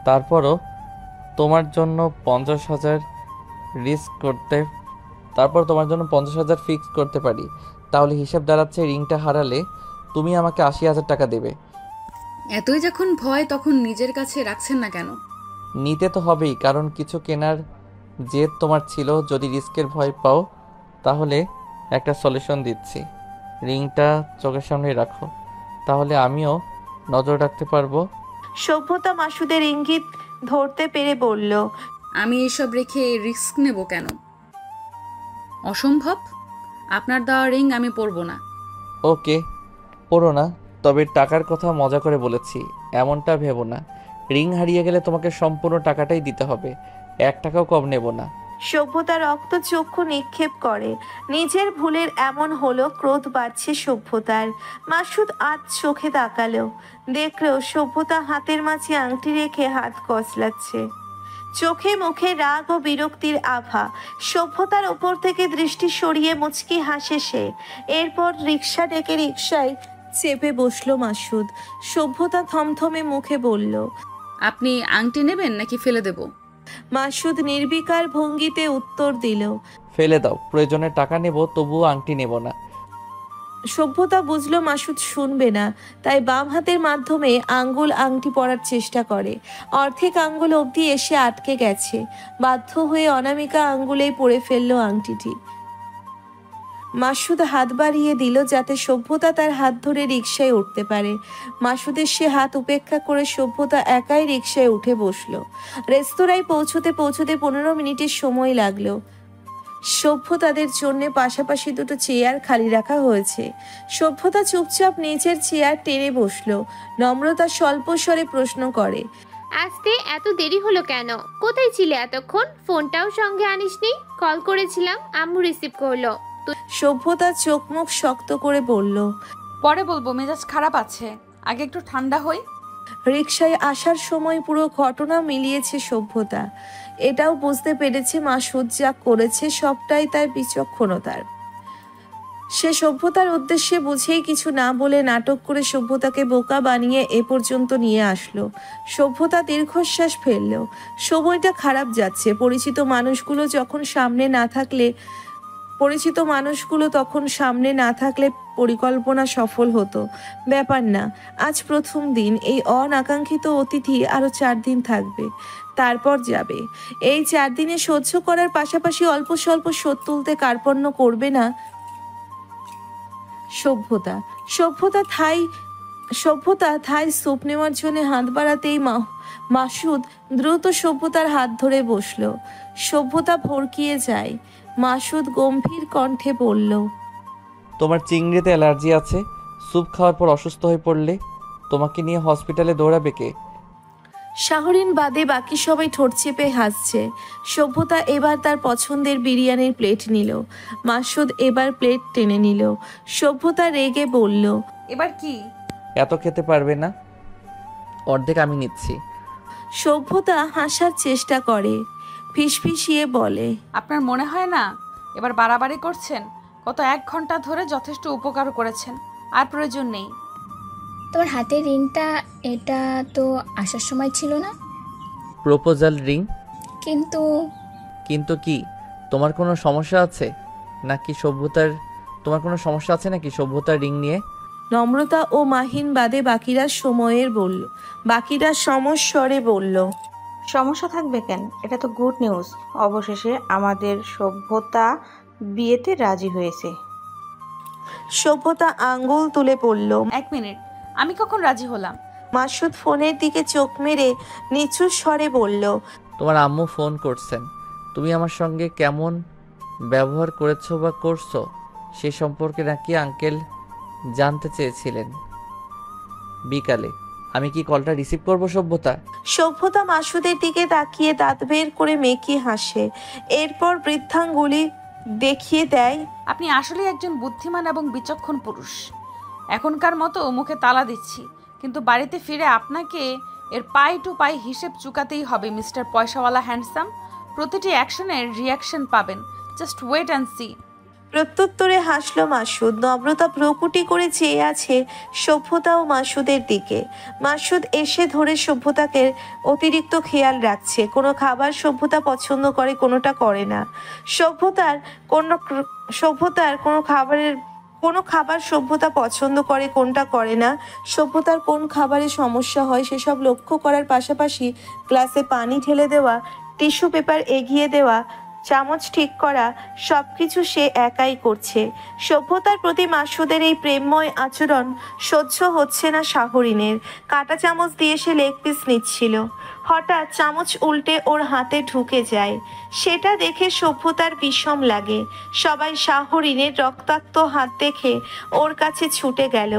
Speaker 4: তারপরও তোমার জন্য 50,000 রিস্ক করতে তোমার জন্য 50,000 ফিক্স করতে পারি। তাহলে হিসাব দাঁড়াচ্ছে রিংটা হারালে তুমি আমাকে 80,000 টাকা দেবে।
Speaker 2: এতই যখন ভয়, তখন নিজের কাছে রাখছেন না কেন?
Speaker 4: নিতে তো হবেই, কারণ কিছু কেনার জেদ তোমার ছিল। যদি রিস্কের ভয় পাও তাহলে একটা সলিউশন দিচ্ছি। রিংটা চোখের সামনে রাখো, তাহলে আমিও নজর রাখতে পারবো।
Speaker 3: সভ্যতা মাসুদের ইঙ্গিত ধরতে পেরে বলল,
Speaker 2: আমি এসব রেখে রিস্ক নেব কেন? অসম্ভব। আপনার দেওয়া রিং আমি পরবো না।
Speaker 4: ওকে, পড়ো না, তবে টাকার কথা মজা করে বলেছি, এমনটা ভেবো না। রিং হারিয়ে গেলে তোমাকে সম্পূর্ণ টাকাটাই দিতে হবে, 1 টাকাও কম নেব না।
Speaker 3: সভ্যতা রক্ত চক্ষু নিক্ষেপ করে। নিজের ভুলের এমন হলো, ক্রোধ বাড়ছে সভ্যতার। মাসুদ আজ চোখে তাকালো, দেখলো সভ্যতা হাতের মাঝে আংটি রেখে হাত কসলাচ্ছে। চোখে মুখে রাগ ও বিরক্তির আভা। সভ্যতার ওপর থেকে দৃষ্টি সরিয়ে মুচকি হাসে সে। এরপর রিক্সা ডেকে রিক্সায় চেপে বসলো মাসুদ। সভ্যতা থমথমে মুখে বলল,
Speaker 2: আপনি আংটি নেবেন নাকি ফেলে দেব?
Speaker 3: মাসুদ নির্বিকার ভঙ্গিতে উত্তর দিল,
Speaker 4: ফেলে দাও, প্রয়োজনে টাকা নেব, তবুও আংটি নেব না।
Speaker 3: সভ্যতা বুঝলো মাসুদ শুনবে না, তাই বাম হাতের মাধ্যমে আঙ্গুল আংটি পরার চেষ্টা করে। অর্ধেক আঙ্গুল অবধি এসে আটকে গেছে। বাধ্য হয়ে অনামিকা আঙ্গুলেই পরে ফেললো আংটিটি। মাসুদ হাত বাড়িয়ে দিল যাতে সভ্যতা তার হাত ধরে রিকশায় উঠতে পারে। মাসুদের সে হাত উপেক্ষা করে সভ্যতা একাই রিকশায় উঠে বসলো। রেস্তোরাঁয় পৌঁছতে পৌঁছতে 15 মিনিটের সময় লাগলো। সভ্যতাদের জন্য পাশাপাশি দুটো চেয়ার খালি রাখা হয়েছে। সভ্যতা চুপচাপ নিচের চেয়ার টেনে বসলো। নম্রতা স্বল্প স্বরে প্রশ্ন করে,
Speaker 6: আসতে এত দেরি হলো কেন? কোথায় ছিলে এতক্ষণ? ফোনটাও সঙ্গে আনিসনি? কল করেছিলাম, আম্মু রিসিভ করলো।
Speaker 3: সভ্যতা চোখ মুখ শক্ত করে বলল,
Speaker 2: পরে বলবো, মেজাজ খারাপ আছে, আগে একটু ঠান্ডা হই।
Speaker 3: রিকশায় আসার সময় পুরো ঘটনা মিলিয়েছে সভ্যতা। এটাও বুঝতে পেরেছে মাসুদ যা করেছে সবটাই তার বিচক্ষণতার। সে সভ্যতার উদ্দেশ্যে বুঝেই কিছু না বলে নাটক করে সভ্যতাকে বোকা বানিয়ে এ পর্যন্ত নিয়ে আসলো। সভ্যতা দীর্ঘশ্বাস ফেলল। সময়টা খারাপ যাচ্ছে। পরিচিত মানুষগুলো তখন সামনে না থাকলে পরিকল্পনা সফল হতো। ব্যাপার না, আজ প্রথম দিন। এই অনাকাঙ্ক্ষিত অতিথি আরো 4 দিন থাকবে, তারপর যাবে। এই 4 দিনে সহ্য করার পাশাপাশি অল্প স্বল্প শোধ তুলতে কার্পণ্য করবে না সভ্যতা থাই স্যুপ নেওয়ার জন্য হাত বাড়াতেই মাসুদ দ্রুত সভ্যতার হাত ধরে বসলো। সভ্যতা ভড়কিয়ে যায়। মাসুদ গম্ভীর কণ্ঠে বলল,
Speaker 4: তোমার চিংড়িতে অ্যালার্জি আছে, স্যুপ খাওয়ার পর অসুস্থ হয়ে পড়লে তোমাকে নিয়ে হসপিটালে দৌড়াবে কে?
Speaker 3: শাহরিন বাদে বাকি সবাই ঠোঁট চেপে হাসছে। সভ্যতা এবার তার পছন্দের বিরিয়ানির প্লেট নিল। মাসুদ এবার প্লেট টেনে নিল। সভ্যতা রেগে বলল,
Speaker 2: এবার কি?
Speaker 4: এত খেতে পারবে না, অর্ধেক আমি নিচ্ছি।
Speaker 3: সভ্যতা হাসার চেষ্টা করে, ফিসফিসিয়ে বলে,
Speaker 2: আপনার মনে হয় না এবার বাড়াবাড়ি করছেন? গত 1 ঘন্টা ধরে যথেষ্ট উপকার করেছেন, আর প্রয়োজন নেই।
Speaker 5: তোমার হাতের রিংটা, এটা তো আসার সময় ছিল না।
Speaker 4: Proposal ring.
Speaker 5: কিন্তু
Speaker 4: কিন্তু কি? তোমার কোনো সমস্যা আছে নাকি সভ্যতার রিং নিয়ে?
Speaker 3: নম্রতা ও মাহিন বাদে বাকিরা সমস্বরে বলল,
Speaker 10: সমস্যা থাকবে কেন? এটা তো গুড নিউজ। অবশেষে আমাদের সভ্যতা বিয়েতে রাজি হয়েছে।
Speaker 3: সভ্যতা আঙ্গুল তুলে পড়ল।
Speaker 2: 1 মিনিট, আমি কখন রাজি হলাম?
Speaker 3: মাসুদ ফোনের দিকে চোখ মেরে নিচু স্বরে বলল,
Speaker 4: তোমার আম্মু ফোন করছেন। তুমি আমার সঙ্গে কেমন ব্যবহার করেছো বা করছো সে সম্পর্কে নাকি আঙ্কেল জানতে চেয়েছিলেন বিকালে। আমি কি কলটা রিসিভ করব সভ্যতা?
Speaker 3: সভ্যতা মাসুদের দিকে তাকিয়ে দাঁত বের করে মেকি হাসে। এরপর বৃদ্ধাঙ্গুলি দেখিয়ে দেয়,
Speaker 2: আপনি আসলে একজন বুদ্ধিমান এবং বিচক্ষণ পুরুষ। এখনকার মতো মুখে তালা দিচ্ছি, কিন্তু বাড়িতে ফিরে আপনাকে এর পাই টু পাই হিসেব চুকাতেই হবে মিস্টার পয়সাওয়ালা হ্যান্ডসাম। প্রতিটি অ্যাকশনের রিয়াকশন পাবেন, জাস্ট ওয়েট অ্যান্ড সি।
Speaker 3: প্রত্যুত্তরে হাসলো মাসুদ। নম্রতা ভ্রুকুটি করে চেয়ে আছে সভ্যতা ও মাসুদের দিকে। মাসুদ এসে ধরে সভ্যতাকে অতিরিক্ত খেয়াল রাখছে। কোনো খাবার সভ্যতা পছন্দ করে, কোনোটা করে না। সভ্যতার কোনো খাবার সভ্যতা পছন্দ করে, কোনটা করে না। সভ্যতার কোন খাবারে সমস্যা হয় সেসব লক্ষ্য করার পাশাপাশি গ্লাসে পানি ঢেলে দেওয়া, টিস্যু পেপার এগিয়ে দেওয়া, চামচ ঠিক করা, সবকিছু সে একাই করছে। সভ্যতার প্রতি মাসুদের এই প্রেমময় আচরণ সহ্য হচ্ছে না শাহরিনের। কাঁটা চামচ দিয়ে সে লেগ পিস নিচ্ছিল, হঠাৎ চামচ উল্টে ওর হাতে ঢুকে যায়। সেটা দেখে সভ্যতার বিষম লাগে। সবাই শাহরিনের রক্তাক্ত হাত দেখে ওর কাছে ছুটে গেল,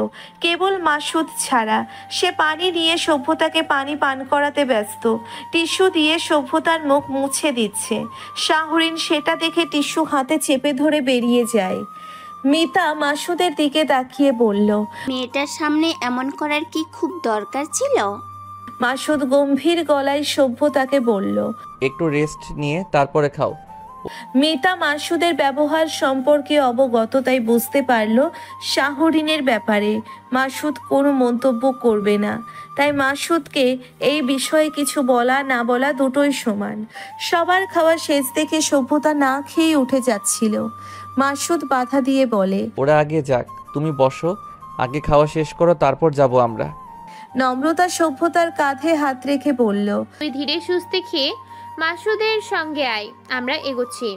Speaker 3: কেবল মাসুদ ছাড়া। সে পানি নিয়ে সভ্যতাকে পানি পান করাতে ব্যস্ত, টিস্যু দিয়ে সভ্যতার মুখ মুছে দিচ্ছে। শাহরিন সেটা দেখে টিস্যু হাতে চেপে ধরে বেরিয়ে যায়। মিতা মাসুদের দিকে তাকিয়ে বলল,
Speaker 11: মেয়েটার সামনে এমন করার কি খুব দরকার ছিল?
Speaker 3: মাসুদ গম্ভীর গলায় সভ্যতাকে বলল,
Speaker 4: একটু রেস্ট নিয়ে তারপরে খাও।
Speaker 3: মিতা মাসুদের ব্যবহার সম্পর্কে অবগত, তাই বুঝতে পারল শাহরিনের ব্যাপারে মাসুদ কোনো মন্তব্য করবে না। তাই মাসুদকে এই বিষয়ে কিছু বলা না বলা দুটোই সমান। সবার খাওয়া শেষ দেখে সভ্যতা না খেয়ে উঠে যাচ্ছিল। মাসুদ বাধা দিয়ে বলে,
Speaker 4: ওরা আগে যাক, তুমি বসো, আগে খাওয়া শেষ করো, তারপর যাব আমরা।
Speaker 3: নম্রতা সভ্যতার কাঁধে হাত রেখে বলল,
Speaker 6: তুই ধীরে সুস্থে খেয়ে মাসুদের সঙ্গে আয়, আমরা এগোচ্ছি।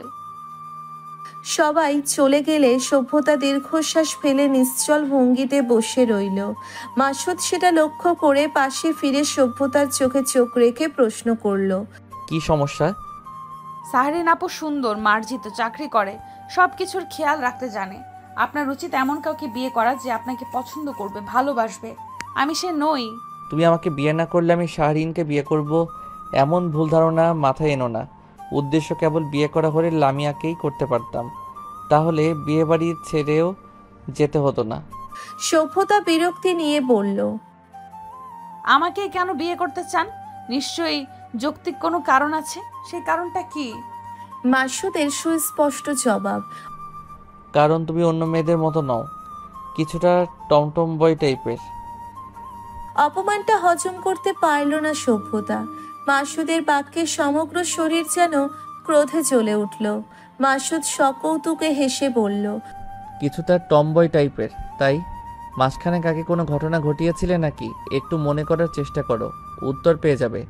Speaker 3: সবাই চলে গেলে সভ্যতা দীর্ঘশ্বাস ফেলে নিশ্চল ভঙ্গিতে বসে রইল। মাসুদ সেটা লক্ষ্য করে পাশে ফিরে সভ্যতার চোখে চোখ রেখে প্রশ্ন করল,
Speaker 4: কি সমস্যা?
Speaker 2: সাহরিন আপু সুন্দর, মার্জিত, চাকরি করে, সব কিছুর খেয়াল রাখতে জানে। আপনার উচিত এমন কাউকে বিয়ে করা যে আপনাকে পছন্দ করবে, ভালোবাসবে। আমি সে নই।
Speaker 4: তুমি আমাকে বিয়ে না করলে আমি শাহরিনকে বিয়ে করব, এমন ভুল ধারণা মাথায় এনো না। উদ্দেশ্য কেবল বিয়ে করা হলে লামিয়াকেই করতে পারতাম, তাহলে বিয়ে বাড়ি ছেড়েও যেতে হতো না।
Speaker 3: সভ্যতা বিরক্তি নিয়ে বলল,
Speaker 2: আমাকে কেন বিয়ে করতে চান? নিশ্চয়ই যৌক্তিক কোনো কারণ আছে, সেই কারণটা কি?
Speaker 3: মাসুদের সুস্পষ্ট জবাব,
Speaker 4: কারণ তুমি অন্য মেয়েদের মতো নও, কিছুটা টমটম বয় টাইপের।
Speaker 3: অপমানটা হজম করতে পারল না সভ্যতা। মাসুদের বাক্যে সমগ্র শরীর যেন ক্রোধে জ্বলে উঠল। মাসুদ সকৌতুকে হেসে বলল,
Speaker 4: কিছুটা টমবয় টাইপের, তাই মাঝখানে আগে কোনো ঘটনা ঘটিয়েছিলে নাকি? একটু মনে করার চেষ্টা করো, উত্তর পেয়ে যাবে।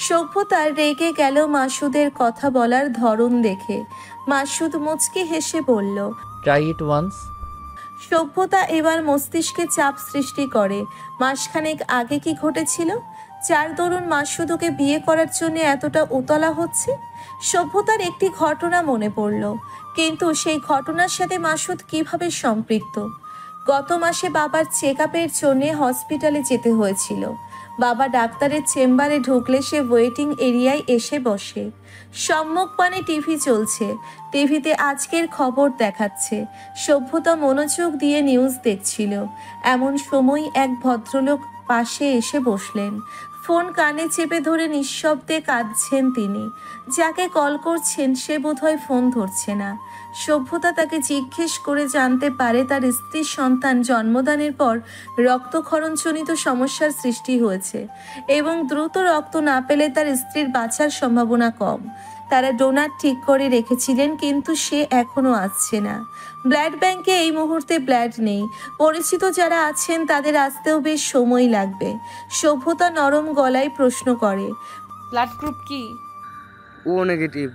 Speaker 3: সভ্যতা রেগে গেল মাসুদের কথা বলার ধরন দেখে। মাসুদ মুচকি হেসে বলল,
Speaker 4: ট্রাই ইট ওয়ান্স।
Speaker 3: সভ্যতা এবার মস্তিষ্কে চাপ সৃষ্টি করে। মাসখানেক আগে কি ঘটেছিল, যার দরুন মাসুদ ওকে বিয়ে করার জন্য এতটা উতলা হচ্ছে? সভ্যতার একটি ঘটনা মনে পড়ল, কিন্তু সেই ঘটনার সাথে মাসুদ কিভাবে সম্পৃক্ত? গত মাসে বাবার চেক আপের জন্যে হসপিটালে যেতে হয়েছিল। বাবা ডাক্তারের চেম্বারে ঢুকলে সে ওয়েটিং এরিয়ায় এসে বসে। সম্মুখপানে টিভি চলছে, টিভিতে আজকের খবর দেখাচ্ছে। সভ্যতা মনোযোগ দিয়ে নিউজ দেখছিল। এমন সময় এক ভদ্রলোক পাশে এসে বসলেন। ফোন কানে চেপে ধরে নিঃশব্দে কাঁদছেন তিনি। যাকে কল করছেন সে বোধহয় ফোন ধরছে না। সভ্যতা তাকে জিজ্ঞেস করে জানতে পারে তার স্ত্রীর সন্তান জন্মদানের পর রক্তক্ষরণজনিত সমস্যার সৃষ্টি হয়েছে এবং দ্রুত রক্ত না পেলে তার স্ত্রীর বাঁচার সম্ভাবনা কম। তারা ডোনার ঠিক করে রেখেছিলেন, কিন্তু সে এখনো আসছে না। ব্লাড ব্যাংকে এই মুহূর্তে ব্লাড নেই। পরিচিত যারা আছেন তাদের আসতেও বেশ সময় লাগবে। সভ্যতা নরম গলায় প্রশ্ন করে,
Speaker 2: ব্লাড গ্রুপ কি?
Speaker 12: ও নেগেটিভ।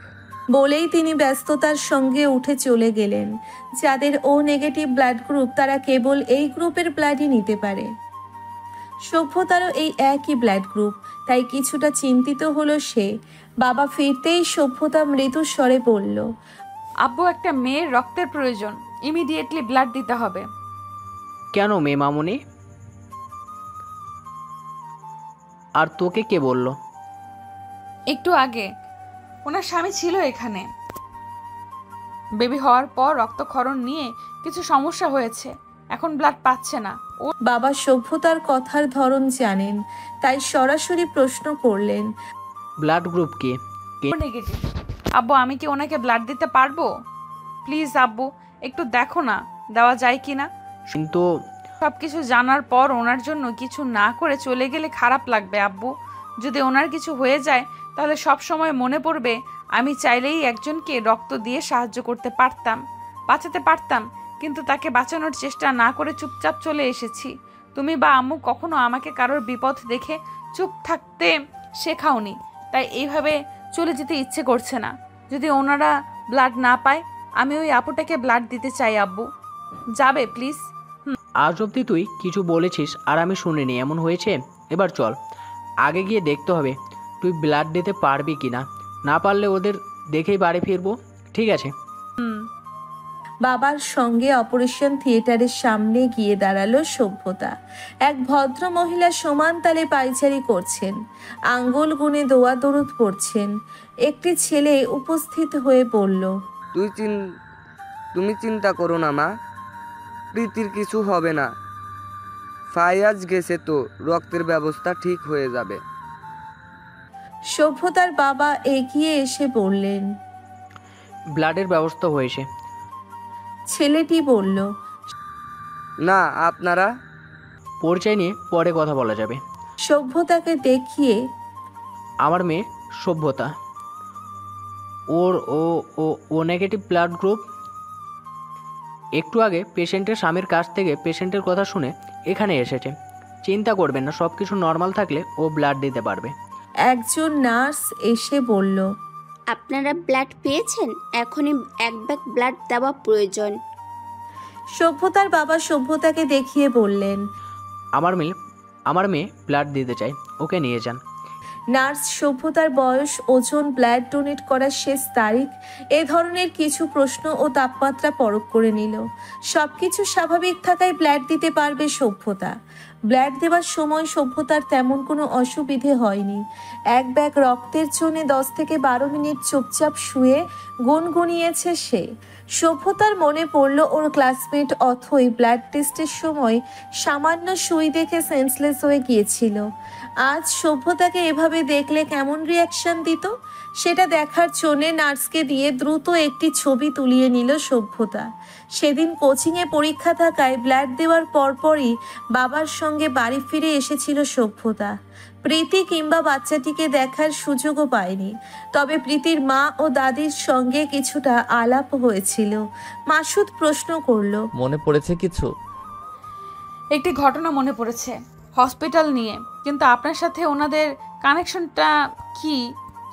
Speaker 3: বলেই তিনি ব্যস্ততার সঙ্গে উঠে চলে গেলেন। যাদের ও নেগেটিভ ব্লাড গ্রুপ তারা কেবল এই গ্রুপের ব্লাডই নিতে পারে। সভ্যতারও এই একই ব্লাড গ্রুপ, তাই কিছুটা চিন্তিত হলো সে। বাবা ফিরতেই সভ্যতা মৃদু স্বরে বলল,
Speaker 2: আব্বু, একটা মেয়ের রক্তের প্রয়োজন, ইমিডিয়েটলি ব্লাড দিতে হবে।
Speaker 12: কেন মেয়ে মামুনি? আর তোকে কে বলল?
Speaker 2: একটু আগে ওনার স্বামী ছিল এখানে। বেবি হওয়ার পর রক্তক্ষরণ নিয়ে কিছু সমস্যা হয়েছে, এখন ব্লাড পাচ্ছে না।
Speaker 3: বাবা সভ্যতার কথার ধরন জানেন, তাই সরাসরি প্রশ্ন করলেন।
Speaker 12: ব্লাড গ্রুপ কি?
Speaker 2: নেগেটিভ। আব্বু আমি কি ওনাকে ব্লাড দিতে পারবো? প্লিজ আব্বু একটু দেখো না দেওয়া যায় কি না।
Speaker 12: কিন্তু
Speaker 2: সব কিছু জানার পর ওনার জন্য কিছু না করে চলে গেলে খারাপ লাগবে আব্বু। যদি ওনার কিছু হয়ে যায় তাহলে সব সময় মনে পড়বে আমি চাইলেই একজনকে রক্ত দিয়ে সাহায্য করতে পারতাম, বাঁচাতে পারতাম, কিন্তু তাকে বাঁচানোর চেষ্টা না করে চুপচাপ চলে এসেছি। তুমি বা আম্মু কখনো আমাকে কারোর বিপদ দেখে চুপ থাকতে শেখাওনি, তাই এইভাবে চলে যেতে ইচ্ছে করছে না। যদি ওনারা ব্লাড না পায় আমি ওই আপুটাকে ব্লাড দিতে চাই আব্বু, যাবে প্লিজ?
Speaker 12: আজ অব্দি তুই কিছু বলেছিস আর আমি শুনিনি, এমন হয়েছে? এবার চল, আগে গিয়ে দেখতে হবে তুই ব্লাড দিতে পারবি কি না। না পারলে ওদের দেখেই বাড়ি ফিরবো, ঠিক আছে?
Speaker 3: বাবার সঙ্গে অপারেশন থিয়েটারের সামনে গিয়ে দাঁড়ালো সভ্যতা। এক ভদ্র মহিলা সমান তালে পায়চারি করছেন, আঙ্গুল গুনে দোয়া দরুদ পড়ছেন। একটি ছেলে উপস্থিত হয়ে বলল,
Speaker 13: তুমি চিন্তা করো না মা, প্রীতির কিছু হবে না। ফায়াজ গেছে তো, রক্তের ব্যবস্থা ঠিক হয়ে যাবে।
Speaker 3: সভ্যতার বাবা এগিয়ে এসে বললেন,
Speaker 12: ব্লাডের ব্যবস্থা হয়েছে।
Speaker 3: ছেলেটি বলল,
Speaker 13: না আপনারা
Speaker 12: পরিচয় নিয়ে পরে কথা বলা যাবে।
Speaker 3: সভ্যতাকে দেখিয়ে,
Speaker 12: আমার মেয়ে সভ্যতা, ওর ও ও ও নেগেটিভ ব্লাড গ্রুপ। একটু আগে পেশেন্টের স্বামীর কাছ থেকে পেশেন্টের কথা শুনে এখানে এসেছে। চিন্তা করবেন না, সব কিছু নর্মাল থাকলে ও ব্লাড দিতে পারবে।
Speaker 3: একজন নার্স এসে বলল,
Speaker 11: আপনারা ব্লাড পেয়েছেন, এখনই এক ব্যাগ ব্লাড দেওয়া প্রয়োজন।
Speaker 3: সভ্যতার বাবা সভ্যতাকে দেখিয়ে বললেন,
Speaker 12: আমার মেয়ে ব্লাড দিতে চায়, ওকে নিয়ে যান।
Speaker 3: নার্স সভ্যতার বয়স, ওজন, ব্লাড ডোনেট করার শেষ তারিখ, এ ধরনের কিছু প্রশ্ন ও তাপমাত্রা পরখ করে নিল। সবকিছু স্বাভাবিক থাকায় ব্লাড দিতে পারবে সভ্যতা। ব্লাড দেওয়ার সময় সভ্যতার তেমন কোনো অসুবিধে হয়নি। এক ব্যাগ রক্তের জন্য 10 থেকে 12 মিনিট চুপচাপ শুয়ে গুনগুনিয়েছে সে। সভ্যতার মনে পড়ল ওর ক্লাসমেট অথই ব্লাড টেস্টের সময় সামান্য সুই দেখে সেন্সলেস হয়ে গিয়েছিল। আজ সভ্যতাকে এভাবে দেখলে কেমন রিয়াকশন দিত, সেটা দেখার জন্যে নার্সকে দিয়ে দ্রুত একটি ছবি তুলিয়ে নিল সভ্যতা। সেদিন কোচিংয়ে পরীক্ষা থাকায় ব্লাড দেওয়ার পরপরই বাবার সঙ্গে বাড়ি ফিরে এসেছিল সভ্যতা। প্রীতি কিংবা বাচ্চাটিকে দেখার সুযোগও পায়নি, তবে প্রীতির মা ও দাদির সঙ্গে কিছুটা আলাপ হয়েছিল। মাসুদ প্রশ্ন করলো,
Speaker 4: মনে পড়েছে কিছু?
Speaker 2: একটি ঘটনা মনে পড়েছে হসপিটাল নিয়ে, কিন্তু আপনার সাথে ওনাদের কানেকশনটা কি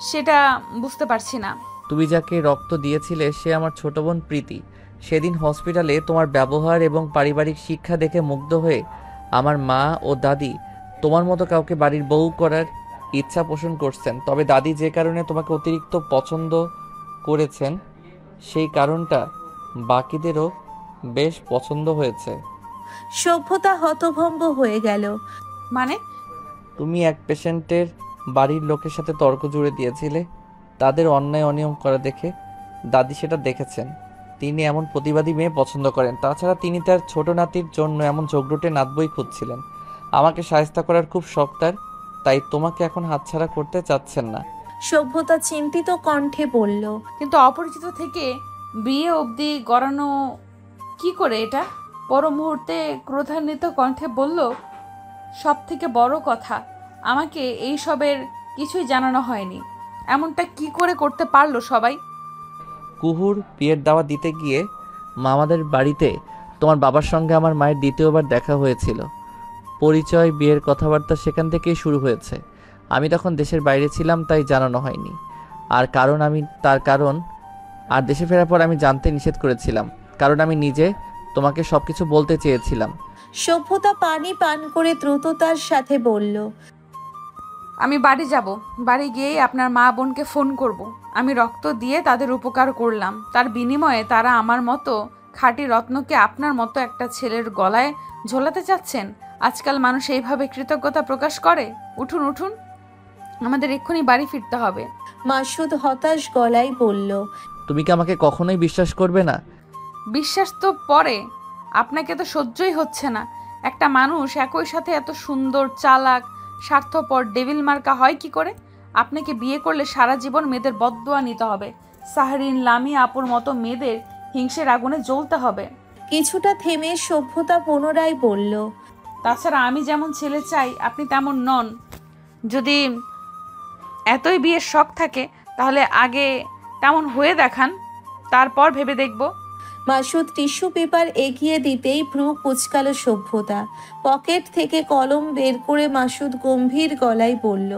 Speaker 2: সেটা বুঝতে পারছি না।
Speaker 4: তুমি যাকে রক্ত দিয়েছিলে সে আমার ছোট বোন প্রীতি। সেদিন হসপিটালে তোমার ব্যবহার এবং পারিবারিক শিক্ষা দেখে মুগ্ধ হয়ে আমার মা ও দাদি তোমার মতো কাউকে বাড়ির বউ করার ইচ্ছা পোষণ করছেন। তবে দাদি যে কারণে তোমাকে অতিরিক্ত পছন্দ করেছেন সেই কারণটা বাকিদেরও বেশ পছন্দ হয়েছে।
Speaker 3: সভ্যতা হতভম্ব হয়ে গেল।
Speaker 2: মানে?
Speaker 4: তুমি এক পেশেন্টের বাড়ির লোকের সাথে তর্ক জুড়ে দিয়েছিলে তাদের অন্যায় অনিয়ম করা দেখে। দাদি সেটা দেখেছেন, তিনি এমন প্রতিবাদী মেয়ে পছন্দ করেন। তাছাড়া তিনি তার ছোট নাতির জন্য এমন ঝগড়টে নাতবই খুঁজছিলেন। আমাকে সাহায্য করার খুব শখ তার, তাই তোমাকে এখন হাতছাড়া করতে চাচ্ছেন না।
Speaker 3: সভ্যতা চিন্তিত কণ্ঠে বলল,
Speaker 2: কিন্তু অপরিচিত থেকে বিয়ে অবধি গড়ানো কি করে এটা? পর মুহূর্তে ক্রোধান্বিত কণ্ঠে বলল, সব থেকে বড় কথা আমাকে এই সবের কিছুই জানানো হয়নি। এমনটা কি করে করতে পারলো সবাই?
Speaker 4: কুহুর বিয়ের দাওয়াত দিতে গিয়ে মামাদের বাড়িতে তোমার বাবার সঙ্গে আমার মায়ের দ্বিতীয়বার দেখা হয়েছিল। পরিচয়, বিয়ের কথাবার্তা সেখান থেকেই শুরু হয়েছে। আমি তখন দেশের বাইরে ছিলাম, তাই জানানো হয়নি। আর দেশে ফেরার পর আমি জানতে নিষেধ করেছিলাম, কারণ আমি নিজে তোমাকে সবকিছু বলতে চেয়েছিলাম।
Speaker 3: সভ্যতা পানি পান করে দ্রুততার সাথে বলল,
Speaker 2: আমি বাড়ি যাব, বাড়ি গিয়েই আপনার মা বোনকে ফোন করব। আমি রক্ত দিয়ে তাদের উপকার করলাম, তার বিনিময়ে তারা আমার মতো খাঁটি রত্নকে আপনার মতো একটা ছেলের গলায় ঝোলাতে চাচ্ছেন। আজকাল মানুষ এইভাবে কৃতজ্ঞতা প্রকাশ করে? উঠুন উঠুন, আমাদের এক্ষুনি বাড়ি ফিরতে হবে।
Speaker 3: মাসুদ হতাশ গলায় বলল,
Speaker 4: তুমি কি আমাকে কখনোই বিশ্বাস করবে না?
Speaker 2: বিশ্বাস তো পরে, আপনাকে তো সহ্যই হচ্ছে না। একটা মানুষ একই সাথে এত সুন্দর, চালাক, স্বার্থপর, ডেভিল মার্কা হয় কি করে? আপনাকে বিয়ে করলে সারা জীবন মেয়েদের বদদোয়া নিতে হবে। সাহরিন, লামি আপুর মতো মেয়েদের হিংসের আগুনে জ্বলতে হবে।
Speaker 3: কিছুটা থেমে সভ্যতা পুনরায় বলল,
Speaker 2: তাছাড়া আমি যেমন ছেলে চাই আপনি তেমন নন। যদি এতই বিয়ের শখ থাকে তাহলে আগে তেমন হয়ে দেখান, তারপর ভেবে দেখব।
Speaker 3: মাসুদ টিস্যু পেপার এগিয়ে দিতেই ভ্রু কুচকালো সভ্যতা। পকেট থেকে কলম বের করে মাসুদ গম্ভীর গলায় বলল,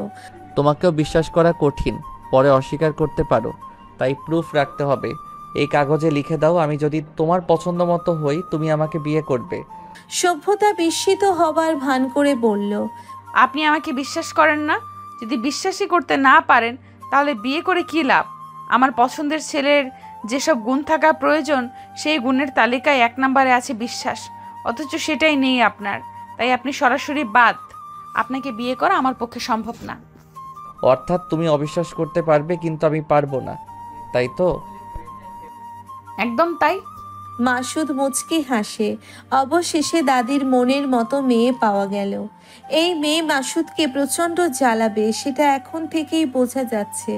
Speaker 4: তোমাকেও বিশ্বাস করা কঠিন, পরে অস্বীকার করতে পারো, তাই প্রুফ রাখতে হবে। এই কাগজে লিখে দাও, আমি যদি তোমার পছন্দ মতো হই তুমি আমাকে বিয়ে করবে।
Speaker 3: সভ্যতা বিস্মিত হবার ভান করে বলল,
Speaker 2: আপনি আমাকে বিশ্বাস করেন না? যদি বিশ্বাসই করতে না পারেন তাহলে বিয়ে করে কী লাভ? আমার পছন্দের ছেলের যেসব গুণ থাকা প্রয়োজন সেই গুণের তালিকায় 1 নম্বরে আছে বিশ্বাস, অথচ সেটাই নেই আপনার। তাই আপনি সরাসরি বাদ। আপনাকে বিয়ে করা আমার পক্ষে সম্ভব না।
Speaker 4: অর্থাৎ তুমি অবিশ্বাস করতে পারবে কিন্তু আমি পারবো না, তাই তো?
Speaker 2: একদম তাই।
Speaker 3: মাসুদ মুচকি হাসে। অবশেষে দাদির মনের মতো মেয়ে পাওয়া গেল। এই মেয়ে মাসুদকে প্রচণ্ড জ্বালাবে, সেটা এখন থেকেই বোঝা যাচ্ছে।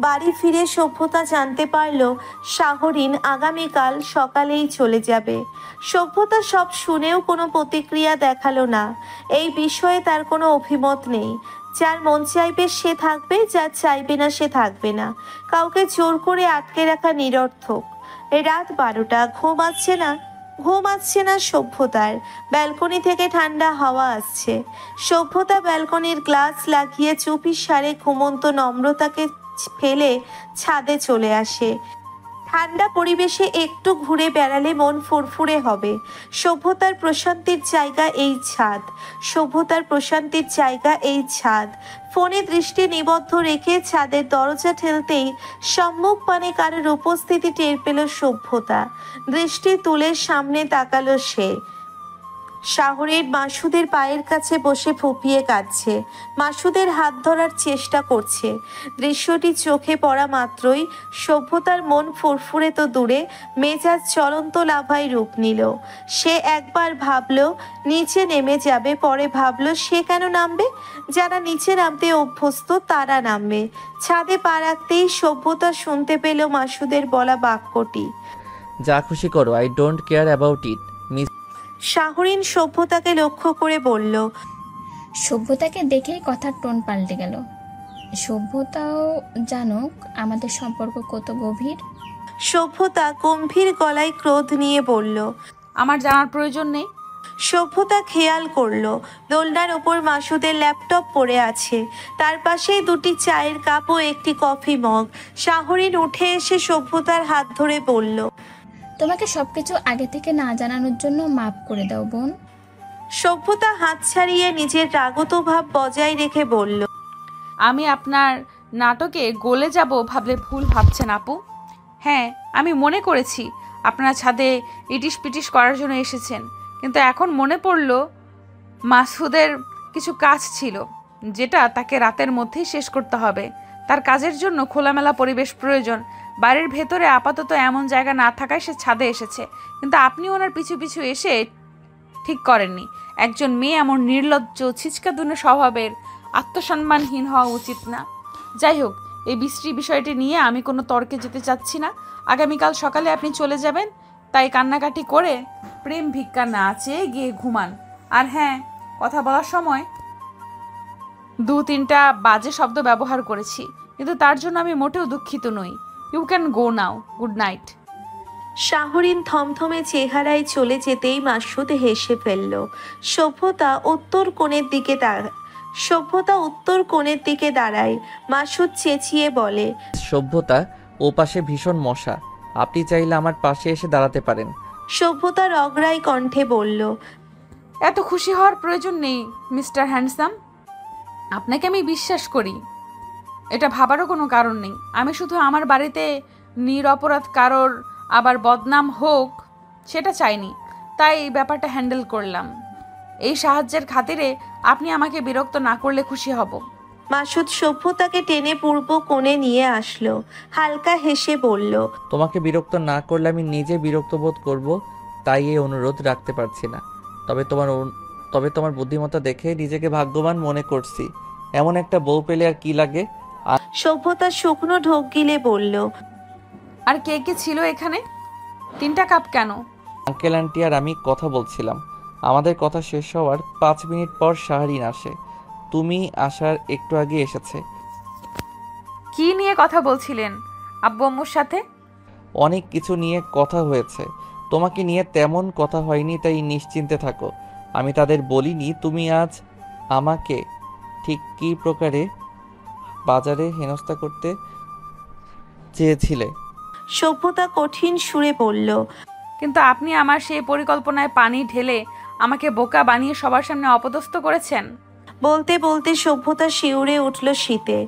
Speaker 3: বাড়ি ফিরে সভ্যতা জানতে পারল শাহরিন আগামীকাল সকালেই চলে যাবে। সভ্যতা সব শুনেও কোনো প্রতিক্রিয়া দেখালো না। এই বিষয়ে তার কোনো অভিমত নেই। যার মন চাইবে সে থাকবে, যার চাইবে না সে থাকবে না। কাউকে জোর করে আটকে রাখা নিরর্থক। রাত 12টা, ঘুম আসছে না সভ্যতার। ব্যালকনি থেকে ঠান্ডা হাওয়া আসছে। সভ্যতা ব্যালকনির গ্লাস লাগিয়ে চুপিসারে ঘুমন্ত নম্রতাকে ফেলে ছাদে চলে আসে। ঠান্ডা পরিবেশে একটু ঘুরে বেড়ালে মন ফুরফুরে হবে। সভ্যতার প্রশান্তির জায়গা এই ছাদ। ফোনে দৃষ্টি নিবদ্ধ রেখে ছাদের দরজা ঠেলতেই সম্মুখ পানে কারোর উপস্থিতি টের পেল সভ্যতা। দৃষ্টি তুলে সামনে তাকালো সে। শাহরিন মাসুদের পায়ের কাছে বসে ফুপিয়ে কাঁদছে। মাসুদের হাত ধরার চেষ্টা করছে। দৃশ্যটি চোখে পড়া মাত্রই সভ্যতার মন ফুরফুরে তো দূরে, মেজাজ চলন্ত লাভায় রূপ নিল। সে একবার ভাবল নিচে নেমে যাবে, পরে ভাবল সে কেন নামবে? যারা নিচে নামতে অভ্যস্ত তারা নামবে। ছাদে পা রাখতেই সভ্যতা শুনতে পেল মাসুদের বলা বাক্যটি,
Speaker 4: যা খুশি করো, I don't care about it.
Speaker 3: Shahrin সভ্যতাকে লক্ষ্য করে বলল।
Speaker 5: সভ্যতাকে দেখেই কথার টোন পাল্টে গেল। সভ্যতাও জানুক আমাদের সম্পর্ক কত গভীর।
Speaker 3: সভ্যতা গম্ভীর গলায় ক্রোধ নিয়ে বলল,
Speaker 2: আমার জানার প্রয়োজন নেই।
Speaker 3: সভ্যতা খেয়াল করলো দোলনার ওপর মাসুদের ল্যাপটপ পড়ে আছে। তার পাশেই 2টি চায়ের কাপ ও একটি কফি মগ। শাহরিন উঠে এসে সভ্যতার হাত ধরে বলল,
Speaker 5: তোমাকে সবকিছু আগে থেকে না জানানোর জন্য মাফ করে দাও বোন।
Speaker 3: সভ্যতা হাত ছাড়িয়ে নিজের রাগত ভাব বজায় রেখে বলল,
Speaker 2: আমি আপনার নাটকে গলে যাব ভাবলে ভুল ভাবছেন আপু। হ্যাঁ, আমি মনে করেছি আপনারা ছাদে ইটিস পিটিস করার জন্য এসেছেন, কিন্তু এখন মনে পড়ল মাসুদের কিছু কাজ ছিল যেটা তাকে রাতের মধ্যেই শেষ করতে হবে। তার কাজের জন্য খোলামেলা পরিবেশ প্রয়োজন। বাড়ির ভেতরে আপাতত এমন জায়গা না থাকায় সে ছাদে এসেছে, কিন্তু আপনি ওনার পিছু পিছু এসে ঠিক করেননি। একজন মেয়ে এমন নির্লজ্জ, ছিচকাদুনে স্বভাবের, আত্মসম্মানহীন হওয়া উচিত না। যাই হোক, এই বিশ্রী বিষয়টি নিয়ে আমি কোনো তর্কে যেতে চাচ্ছি না। আগামীকাল সকালে আপনি চলে যাবেন, তাই কান্নাকাটি করে প্রেম ভিক্ষা না চেয়ে গিয়ে ঘুমান। আর হ্যাঁ, কথা বলার সময় 2-3টা বাজে শব্দ ব্যবহার করেছি, কিন্তু তার জন্য আমি মোটেও দুঃখিত নই। You can go now. Good night.
Speaker 3: Shahrin থমথমে চেহারায় চলে যেতেই মাসুদ হেসে ফেলল। সভ্যতা উত্তর কোণের দিকে দাঁড়ায়। মাসুদ চেঁচিয়ে বলে,
Speaker 4: সভ্যতা, ও পাশে ভীষণ মশা, আপনি চাইলে আমার পাশে এসে দাঁড়াতে পারেন।
Speaker 3: সভ্যতা রগড়াই কণ্ঠে বলল,
Speaker 2: এত খুশি হওয়ার প্রয়োজন নেই মিস্টার হ্যান্ডসাম। আপনাকে আমি বিশ্বাস করি, এটা ভাবারও কোনো কারণ নেই। আমি শুধু আমার বাড়িতে নিরপরাধ কারোর আবার বদনাম হোক সেটা চাইনি, তাই ব্যাপারটা হ্যান্ডেল করলাম। এই সাহায্যের খাতিরে আপনি আমাকে বিরক্ত না করলে খুশি হব।
Speaker 3: মাসুদ সভ্যতাকে টেনে পূর্ব কোণে নিয়ে আসলো। হালকা হেসে বলল,
Speaker 4: তোমাকে বিরক্ত না করলে আমি নিজে বিরক্ত বোধ করব, তাই এই অনুরোধ রাখতে পারছি না। তবে তোমার বুদ্ধিমত্তা দেখে নিজেকে ভাগ্যবান মনে করছি। এমন একটা বউ পেলে আর কি লাগে।
Speaker 3: সভ্যতা শুকনো ঢোক গিলে বলল,
Speaker 2: আর কে কে ছিল এখানে? 3টা কাপ কেন?
Speaker 4: আঙ্কেল আন্টি আর আমি কথা বলছিলাম। আমাদের কথা শেষ হওয়ার 5 মিনিট পর শাহরিন আসে। তুমি আসার একটু আগে এসেছে।
Speaker 2: কি নিয়ে কথা বলছিলেন আব্বু আম্মুর সাথে?
Speaker 4: অনেক কিছু নিয়ে কথা হয়েছে, তোমাকে নিয়ে তেমন কথা হয়নি, তাই নিশ্চিন্তে থাকো। আমি তাদের বলিনি তুমি আজ আমাকে ঠিক কী প্রকারে বাজারে হেনস্থা করতে চেয়েছিলে।
Speaker 3: সভ্যতা কঠিন সুরে বলল,
Speaker 2: কিন্তু আপনি আমার সেই পরিকল্পনায় পানি ঢেলে আমাকে বোকা বানিয়ে সবার সামনে অপদস্থ করেছেন।
Speaker 3: বলতে বলতে সভ্যতা শিউরে উঠল শীতে।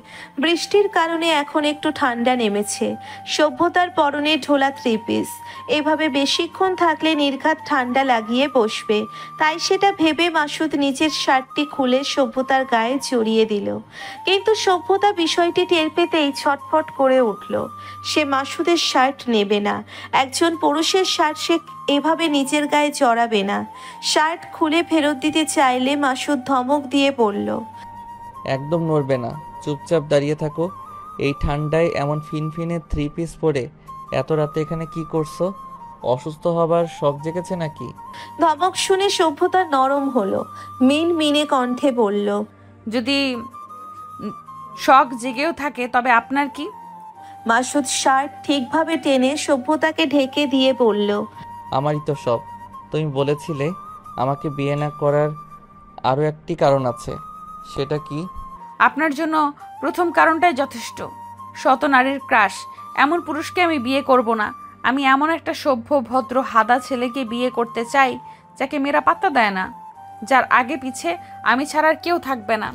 Speaker 3: বৃষ্টির কারণে এখন একটু ঠান্ডা নেমেছে। সভ্যতার পরনে ঢোলা 3 পিস, এভাবে বেশিক্ষণ থাকলে নির্ঘাত ঠান্ডা লাগিয়ে বসবে। তাই সেটা ভেবে মাসুদ নিজের শার্টটি খুলে সভ্যতার গায়ে জড়িয়ে দিল। কিন্তু সভ্যতা বিষয়টি টের পেতেই ছটফট করে উঠল। সে মাসুদের শার্ট নেবে না। একজন পুরুষের শার্ট সে এভাবে নিজের গায়ে জড়াবে না। শার্ট খুলে ফেরত দিতে চাইলে মাসুদ ধমক দিয়ে বলল,
Speaker 4: একদম নড়বে না, চুপচাপ দাঁড়িয়ে থাকো। এই ঠান্ডায় এমন ফিনফিনে 3 পিস পরে এত রাতে এখানে কি করছো? অসুস্থ হবার শখ জেগেছে নাকি?
Speaker 3: ধমক শুনে সভ্যতা নরম হলো, মিনমিনে কণ্ঠে বলল,
Speaker 2: যদি শখ জেগেও থাকে তবে আপনার কি?
Speaker 3: মাসুদ শার্ট ঠিকভাবে টেনে সভ্যতাকে ঢেকে দিয়ে বলল,
Speaker 4: আমারই তো সব। তুমি বলেছিলে আমাকে বিয়ে না করার আরও একটি কারণ আছে, সেটা কি?
Speaker 2: আপনার জন্য প্রথম কারণটাই যথেষ্ট। শত নারীর ক্রাশ, এমন পুরুষকে আমি বিয়ে করব না। আমি এমন একটা সভ্য ভদ্র হাদা ছেলেকে বিয়ে করতে চাই যাকে মেয়েরা পাত্তা দেয় না, যার আগে পিছে আমি ছাড়া আর কেউ থাকবে না।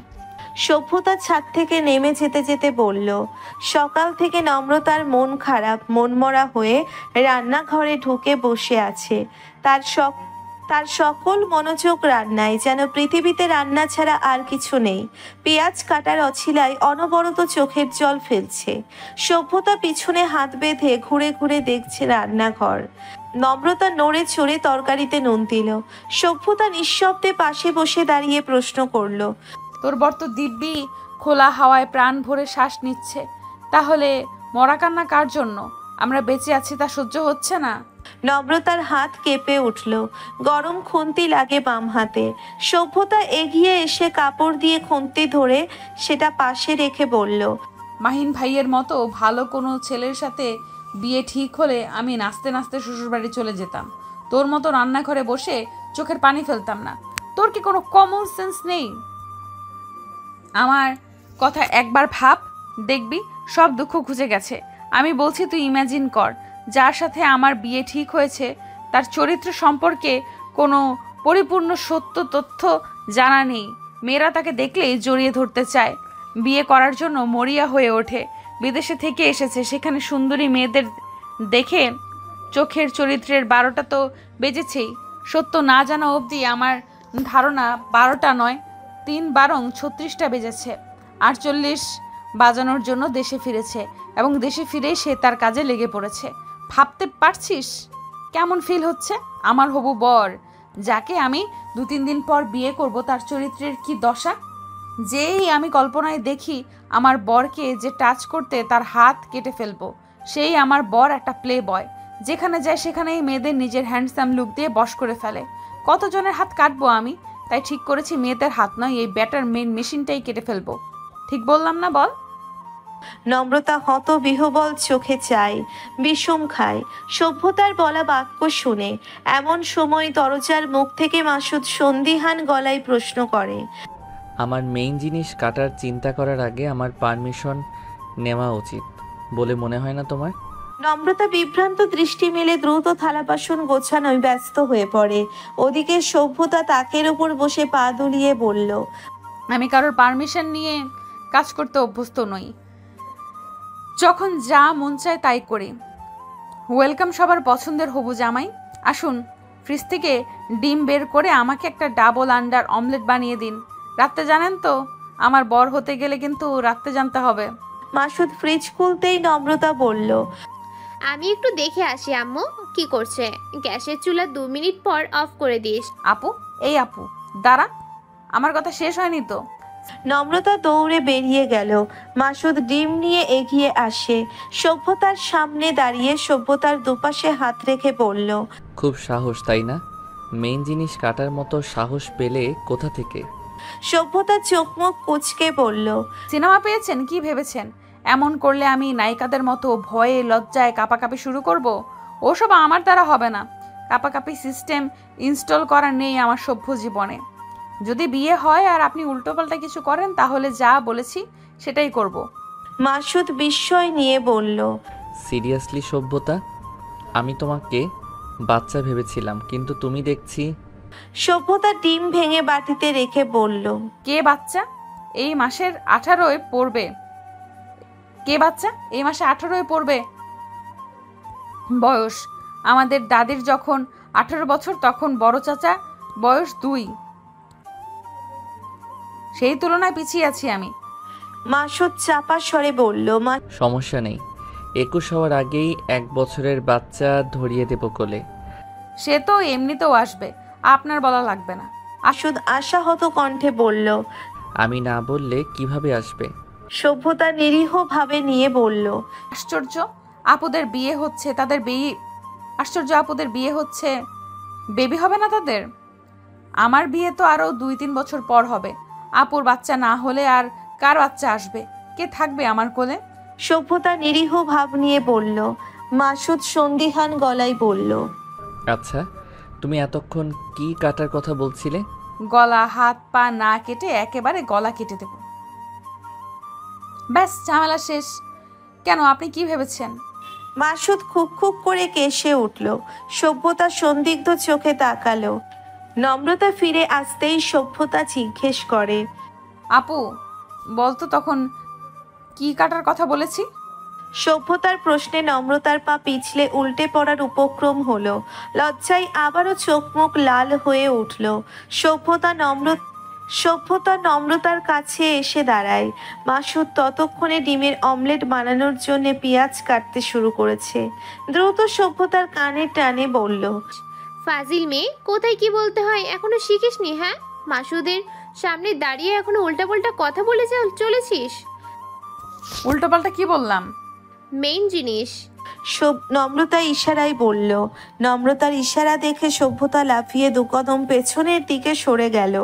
Speaker 3: সভ্যতা ছাদ থেকে নেমে যেতে যেতে বলল, সকাল থেকে নম্রতার মন খারাপ, মনমরা হয়ে রান্নাঘরে ঢুকে বসে আছে। তার সকল মনোযোগ রান্নায়, যেন পৃথিবীতে রান্না ছাড়া আর কিছু নেই। পেঁয়াজ কাটার অছিলায় অনবরত চোখের জল ফেলছে। সভ্যতা পিছনে হাত বেঁধে ঘুরে ঘুরে দেখছে রান্নাঘর। নম্রতা নড়ে চড়ে তরকারিতে নুন দিল। সভ্যতা নিঃশব্দে পাশে বসে দাঁড়িয়ে প্রশ্ন করলো,
Speaker 2: তোর বর তো দিব্যি খোলা হাওয়ায় প্রাণ ভরে শ্বাস নিচ্ছে, তাহলে মরা কান্না কার জন্য? আমরা বেঁচে আছি তা সহ্য হচ্ছে না?
Speaker 3: নম্রতার হাত কেঁপে উঠল, গরম খুন্তি লাগে বাম হাতে। সভ্যতা এগিয়ে এসে কাপড় দিয়ে খুন্তি ধরে সেটা পাশে রেখে বলল,
Speaker 2: মাহিন ভাইয়ের মতো ভালো কোনো ছেলের সাথে বিয়ে ঠিক হলে আমি নাচতে নাচতে শ্বশুরবাড়ি চলে যেতাম। তোর মতো রান্নাঘরে বসে চোখের পানি ফেলতাম না। তোর কি কোনো কমন সেন্স নেই? আমার কথা একবার ভাব, দেখবি সব দুঃখ ঘুচে গেছে। আমি বলছি তুই ইমাজিন কর, যার সাথে আমার বিয়ে ঠিক হয়েছে তার চরিত্র সম্পর্কে কোনো পরিপূর্ণ সত্য তথ্য জানা নেই। মেয়েরা তাকে দেখলেই জড়িয়ে ধরতে চায়, বিয়ে করার জন্য মরিয়া হয়ে ওঠে। বিদেশে থেকে এসেছে, সেখানে সুন্দরী মেয়েদের দেখে চোখের চরিত্রের 12টা তো বেজেছেই। সত্য না জানা অবধি আমার ধারণা 12টা নয়, 3 বারং 36টা বেজেছে। 48 বাজানোর জন্য দেশে ফিরেছে এবং দেশে ফিরেই সে তার কাজে লেগে পড়েছে। ভাবতে পারছিস কেমন ফিল হচ্ছে? আমার হবু বর, যাকে আমি 2-3 দিন পর বিয়ে করব, তার চরিত্রের কি দশা! যেই আমি কল্পনায় দেখি আমার বরকে যে টাচ করতে তার হাত কেটে ফেলবো, সেই আমার বর একটা প্লে বয়। যেখানে যায় সেখানেই মেয়েদের নিজের হ্যান্ডসাম লুক দিয়ে বশ করে ফেলে। কতজনের হাত কাটবো আমি? তাই ঠিক করেছি মেয়েদের হাত নয়, এই ব্যাটার মেন মেশিনটাই কেটে ফেলবো। ঠিক বললাম না বল?
Speaker 3: নম্রতা হত বিহবল চোখে চায়, বিষম খায় সভ্যতার বলা বাক্য শুনে। এমন সময় দরজার মুখ থেকে মাসুদ সন্দিহান গলায় প্রশ্ন করে,
Speaker 4: আমার মেইন জিনিস কাটার চিন্তা করার আগে আমার পারমিশন নেওয়া উচিত বলে মনে হয় না তোমার?
Speaker 3: নম্রতা বিভ্রান্ত দৃষ্টি মেলে দ্রুত থালা বাসন গোছানোয় ব্যস্ত হয়ে পড়ে। ওদিকে সভ্যতা তাকের উপর বসে পা দুলিয়ে বলল,
Speaker 2: আমি কারোর পারমিশন নিয়ে কাজ করতে অভ্যস্ত নই, যখন যা মন চায় তাই করি। ওয়েলকাম সবার পছন্দের হবু জামাই। আসুন, ফ্রিজ থেকে ডিম বের করে আমাকে একটা ডাবল আন্ডার অমলেট বানিয়ে দিন। রাতে জানেন তো, আমার বর হতে গেলে কিন্তু রাতে জানতে হবে।
Speaker 3: মাসুদ ফ্রিজ খুলতেই নম্রতা বলল,
Speaker 6: আমি একটু দেখে আসি আম্মু কি করছে। গ্যাসের চুলা 2 মিনিট পর অফ করে দিস।
Speaker 2: আপু, এই আপু দাঁড়া, আমার কথা শেষ হয়নি তো।
Speaker 3: নম্রতা দৌড়ে বেরিয়ে গেল। মাসুদ ডিম নিয়ে এগিয়ে আসে, সভ্যতার সামনে দাঁড়িয়ে সভ্যতার দুপাশে হাত রেখে বলল,
Speaker 4: খুব সাহস তাই না? মেইন জিনিস কাটার মতো সাহস পেলে কোথা থেকে?
Speaker 3: সভ্যতা চোখ মুখ কুঁচকে বলল,
Speaker 2: সিনেমা পেয়েছেন কি ভেবেছেন? এমন করলে আমি নায়িকাদের মতো ভয়ে লজ্জায় কাঁপাকাঁপি শুরু করব? ওসব আমার দ্বারা হবে না। কাঁপাকাঁপি সিস্টেম ইনস্টল করা নেই আমার সভ্য জীবনে। যদি বিয়ে হয় আর আপনি উল্টোপাল্টা কিছু করেন তাহলে যা বলেছি সেটাই করব।
Speaker 3: মাসুদ বিস্ময় নিয়ে বলল,
Speaker 4: সিরিয়াসলি সভ্যতা? আমি তোমাকে বাচ্চা ভেবেছিলাম, কিন্তু তুমি দেখছি।
Speaker 3: সভ্যতা ডিম ভেঙে বাটিতে রেখে বলল,
Speaker 2: কে বাচ্চা? এই মাসের 18 পড়বে। কে বাচ্চা? এই মাসে 18 পড়বে বয়স। আমাদের দাদির যখন 18 বছর তখন বড় চাচা বয়স 2। সেই তুলনায় পিছিয়ে আছি আমি।
Speaker 3: মাসুদ চাপা স্বরে বলল,
Speaker 4: সমস্যা নেই, 21 হওয়ার আগেই 1 বছরের বাচ্চা ধরিয়ে দেব কোলে।
Speaker 2: সে তো এমনিতেও আসবে, আপনার বলা লাগবে না।
Speaker 3: মাসুদ আশাহত কণ্ঠে বলল,
Speaker 4: আমি না বললে কিভাবে আসবে?
Speaker 3: সভ্যতা নিরীহ ভাবে নিয়ে বলল,
Speaker 2: আশ্চর্য, আপুদের বিয়ে হচ্ছে, তাদের বিয়ে আশ্চর্য, আপুদের বিয়ে হচ্ছে, বেবি হবে না তাদের? আমার বিয়ে তো আরো 2-3 বছর পর হবে। আপুর বাচ্চা না হলে আর কার বাচ্চা আসবে? কে থাকবে আমার কোলে?
Speaker 3: সভ্যতা নিরীহ ভাব নিয়ে বলল। মাসুদ সন্দিহান গলায় বলল,
Speaker 4: আচ্ছা, তুমি এতক্ষণ কি কাটার কথা বলছিলে?
Speaker 2: গলা, হাত পা না কেটে একেবারে গলা কেটে দেব। ব্যাস, ঝামেলা শেষ। কেন, আপনি কি ভেবেছেন?
Speaker 3: মাসুদ খুব খুব করে কেসে উঠল। সভ্যতা সন্দিগ্ধ চোখে তাকালো। নম্রতা ফিরে আসতেই সভ্যতা জিজ্ঞেস করে,
Speaker 2: আপু বলতো তখন কি কাটার কথা বলেছি?
Speaker 3: সভ্যতার প্রশ্নে নম্রতার পা পিছলে উল্টে পড়ার উপক্রম হলো। লজ্জায় আবারও চোখ মুখ লাল হয়ে উঠল। সভ্যতা নম্রতার কাছে এসে দাঁড়ায়। মাসুদ ততক্ষণে ডিমের অমলেট বানানোর জন্য পেঁয়াজ কাটতে শুরু করেছে। দ্রুত সভ্যতার কানে টানে বলল,
Speaker 6: ফাজিল মেয়ে, কোথায় কি বলতে হয় এখনো শিখিসনি? হ্যাঁ, মাসুদের সামনে দাঁড়িয়ে এখনো উল্টাপাল্টা কথা বলে চলেছিস।
Speaker 2: উল্টোপাল্টা কি বললাম?
Speaker 6: মেইন জিনিস।
Speaker 3: নম্রতা ইশারায় বলল। নম্রতার ইশারা দেখে সভ্যতা লাফিয়ে 2 কদম পেছনের দিকে সরে গেল।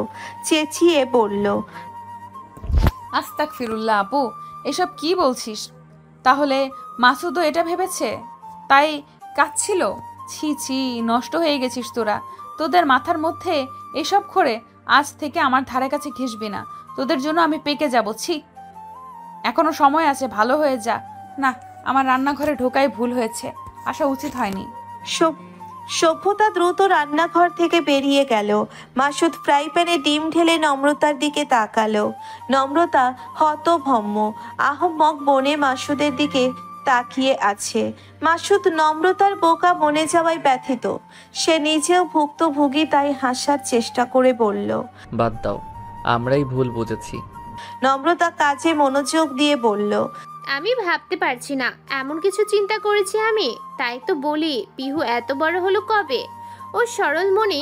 Speaker 3: চেঁচিয়ে বলল,
Speaker 2: আস্তাগফিরুল্লাহ আপু, এসব কি বলছিস? তাহলে মাসুদও এটা ভেবেছে তাই কাঁদছিল? ছি ছি, নষ্ট হয়ে গেছিস তোরা। তোদের মাথার মধ্যে এসব করে আজ থেকে আমার ধারে কাছে ঘেসবি না। তোদের জন্য আমি পেকে যাব। ছি, এখনো সময় আছে, ভালো হয়ে যা। না, আমার রান্নাঘরে ঢোকাই ভুল হয়েছে, আসা উচিত হয়নি।
Speaker 3: সভ্যতা দ্রুত রান্নাঘর থেকে বেরিয়ে গেল। মাসুদ ফ্রাই প্যানে ডিম ঢেলে নম্রতার দিকে তাকালো। নম্রতা হতভম্ব আহম্মক বনে মাসুদের দিকে তাকিয়ে আছে। মাসুদ নম্রতার বোকা মনে যাওয়ায় ব্যথিত। সে নিজেও ভুক্তভোগী, তাই হাসার চেষ্টা করে বলল,
Speaker 4: বাদ দাও, আমরাই ভুল বুঝেছি।
Speaker 3: নম্রতা কাজে মনোযোগ দিয়ে বলল,
Speaker 6: আমি ভাবতে পারছি না এমন কিছু চিন্তা করেছি আমি। তাই তো বলি, পিহু এত বড় হলো কবে? ও সরল মনে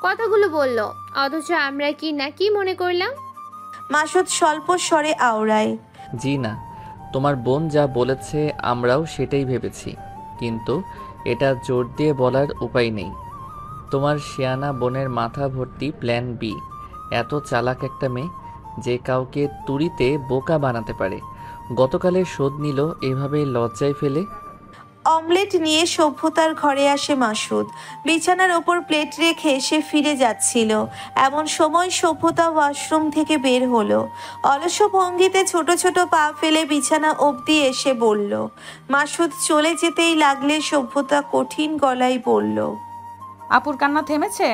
Speaker 6: কথাগুলো বলল, অথচ আমরা কি না কি মনে করলাম।
Speaker 3: মাসুদ স্বল্প স্বরে আওড়ায়,
Speaker 4: জি না, তোমার বোন যা বলেছে আমরাও সেটাই ভেবেছি, কিন্তু এটা জোর দিয়ে বলার উপায় নেই। তোমার শিয়ানা বোনের মাথা ভর্তি প্ল্যান বি। এত চালাক একটা মেয়ে যে কাউকে তুড়িতে বোকা বানাতে পারে। গতকালের শোধ নিল এভাবে লজ্জায় ফেলে।
Speaker 3: অমলেট নিয়ে সভ্যতার ঘরে আসে মাসুদ। বিছানার ওপর প্লেট রেখে সে ফিরে যাচ্ছিল। এমন সময় সভ্যতা ওয়াশরুম থেকে বের হলো। অলস ভঙ্গিতে ছোট ছোট পা ফেলে বিছানা অবধি এসে বলল। মাসুদ চলে যেতেই লাগলে সভ্যতা কঠিন গলায় বলল,
Speaker 2: আপুর কান্না থেমেছে?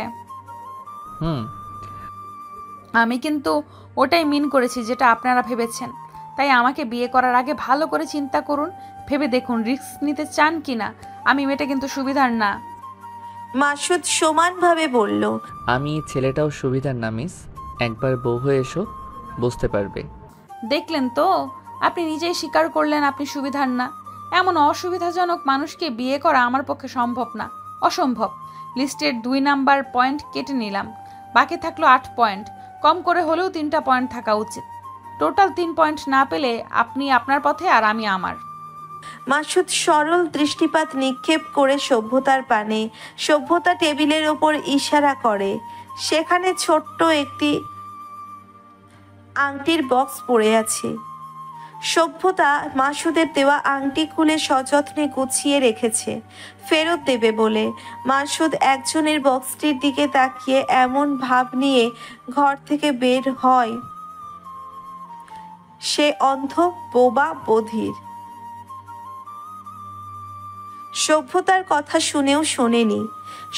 Speaker 2: আমি কিন্তু ওটাই মিন করেছি যেটা আপনারা ভেবেছেন। তাই আমাকে বিয়ে করার আগে ভালো করে চিন্তা করুন, ভেবে দেখুন রিস্ক নিতে চান কিনা। আমি মেয়েটা কিন্তু সুবিধার না।
Speaker 3: মাসুদ সমানভাবে বলল,
Speaker 4: আমি ছেলেটাও সুবিধার না মিস, একবার বউ হয়ে এসো, বুঝতে পারবে।
Speaker 2: দেখলেন তো, আপনি নিজেই স্বীকার করলেন আপনি সুবিধার না। এমন অসুবিধাজনক মানুষকে বিয়ে করা আমার পক্ষে সম্ভব না, অসম্ভব। লিস্টের 2 নাম্বার পয়েন্ট কেটে নিলাম। বাকি থাকলো 8 পয়েন্ট। কম করে হলেও 3টা পয়েন্ট থাকা উচিত। টোটাল 3 পয়েন্ট না পেলে আপনি আপনার পথে আর আমি আমার।
Speaker 3: মাসুদ সরল দৃষ্টিপাত নিক্ষেপ করে সভ্যতার পানে। সভ্যতা টেবিলের ওপর ইশারা করে। সেখানে ছোট্ট একটি আংটির বক্স পড়ে আছে। সভ্যতা মাসুদের দেওয়া আংটি খুলে সযত্নে গুছিয়ে রেখেছে ফেরত দেবে বলে। মাসুদ একজনের বক্সটির দিকে তাকিয়ে এমন ভাব নিয়ে ঘর থেকে বের হয় সে অন্ধ বোবা বধির। সভ্যতার কথা শুনেও শোনেনি।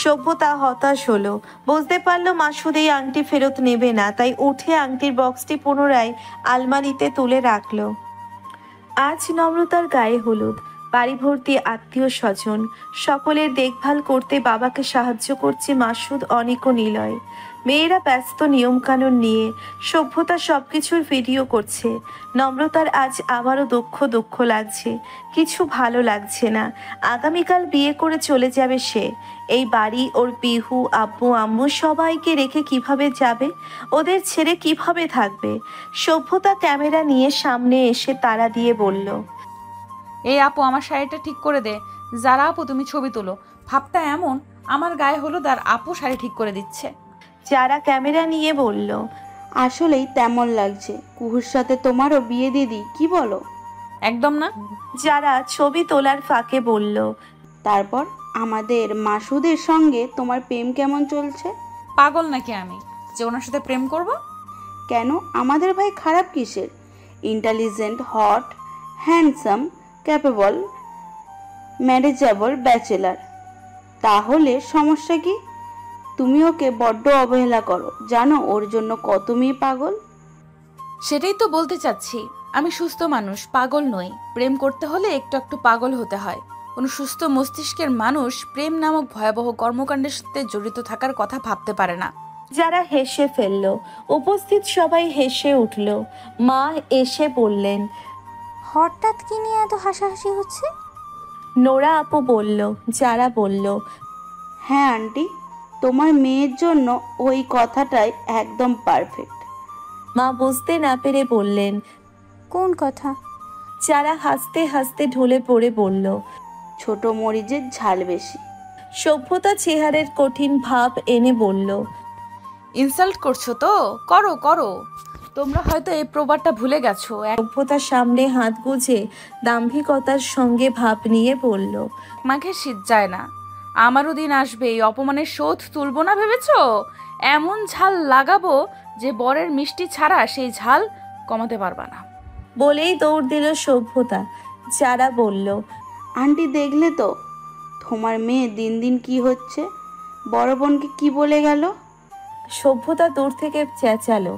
Speaker 3: সভ্যতা হতাশ হলো। বুঝতে পারলো মাসুদ এই আংটি ফেরত নেবে না, তাই উঠে আংটির বক্সটি পুনরায় আলমারিতে তুলে রাখলো। আজ নম্রতার গায়ে হলুদ। বাড়ি ভর্তি আত্মীয় স্বজন। সকলের দেখভাল করতে বাবাকে সাহায্য করছে মাসুদ, অনিক ও নিলয়। মেয়েরা ব্যস্ত নিয়মকানুন নিয়ে। সভ্যতা সবকিছুর ভিডিও করছে। নম্রতার আজ আবারও দুঃখ লাগছে। কিছু ভালো লাগছে না। আগামীকাল বিয়ে করে চলে যাবে সে। এই বাড়ি, ওর পিহু, আব্বু আম্মু সবাইকে রেখে কিভাবে যাবে? ওদের ছেড়ে কিভাবে থাকবে? সভ্যতা ক্যামেরা নিয়ে সামনে এসে তাড়া দিয়ে বলল,
Speaker 2: এই আপু, আমার শাড়িটা ঠিক করে দে। যারা আপু, তুমি ছবি তোলো। ভাবটা এমন, আমার গায়ে হলুদ আর আপু শাড়ি ঠিক করে দিচ্ছে।
Speaker 3: যারা ক্যামেরা নিয়ে বলল,
Speaker 11: আসলেই তেমন লাগছে। কুহুর সাথে তোমারও বিয়ে দিয়ে দিই, কি বলো?
Speaker 2: একদম না।
Speaker 3: যারা ছবি তোলার ফাঁকে বলল,
Speaker 11: তারপর আমাদের মাসুদের সঙ্গে তোমার প্রেম কেমন চলছে?
Speaker 2: পাগল নাকি আমি যে ওনার সাথে প্রেম করব?
Speaker 11: কেন, আমাদের ভাই খারাপ কিসের? Intelligent, hot, handsome, capable, manageable bachelor. তাহলে সমস্যা কি? তুমি ওকে বড্ড অবহেলা করো। জানো ওর জন্য কত মেয়ে পাগল?
Speaker 2: সেটাই তো বলতে চাচ্ছি। আমি সুস্থ মানুষ, পাগল নই। প্রেম করতে হলে একটু একটু পাগল হতে হয়। কোনো সুস্থ মস্তিষ্কের মানুষ প্রেম নামক ভয়াবহ কর্মকাণ্ডের সাথে জড়িত থাকার কথা ভাবতে পারে না।
Speaker 3: যারা হেসে ফেলল। উপস্থিত সবাই হেসে উঠল। মা এসে বললেন,
Speaker 14: হঠাৎ কি নিয়ে এত হাসাহাসি হচ্ছে?
Speaker 3: নোরা আপু বলল। যারা বলল,
Speaker 11: হ্যাঁ আন্টি, তোমার মেয়ের জন্য ওই কথাটাই একদম পারফেক্ট।
Speaker 3: মা বুঝতে না পেরে বললেন,
Speaker 14: কোন কথা?
Speaker 3: যারা হাসতে হাসতে ঢলে পড়ে বলল,
Speaker 11: ছোট মরিচের ঝাল বেশি।
Speaker 3: সভ্যতা চেহারের কঠিন ভাব এনে বলল,
Speaker 2: ইনসাল্ট করছো তো? করো করো। তোমরা হয়তো এই প্রবাদটা ভুলে গেছো।
Speaker 3: সভ্যতার সামনে হাত গুজে দাম্ভিকতার সঙ্গে ভাব নিয়ে বলল,
Speaker 2: মাকে শীত যায় না। আমারও দিন আসবে, এই অপমানের শোধ তুলবো না ভেবেছো? এমন ঝাল লাগাবো যে বরের মিষ্টি ছাড়া সেই ঝাল কমাতে পারবা না।
Speaker 3: বলেই দৌড় দিল সভ্যতা। যারা বলল,
Speaker 11: আন্টি দেখলে তো তোমার মেয়ে দিন দিন কি হচ্ছে? বড় বোনকে কি বলে গেল?
Speaker 3: সভ্যতা দূর থেকে চেঁচালো,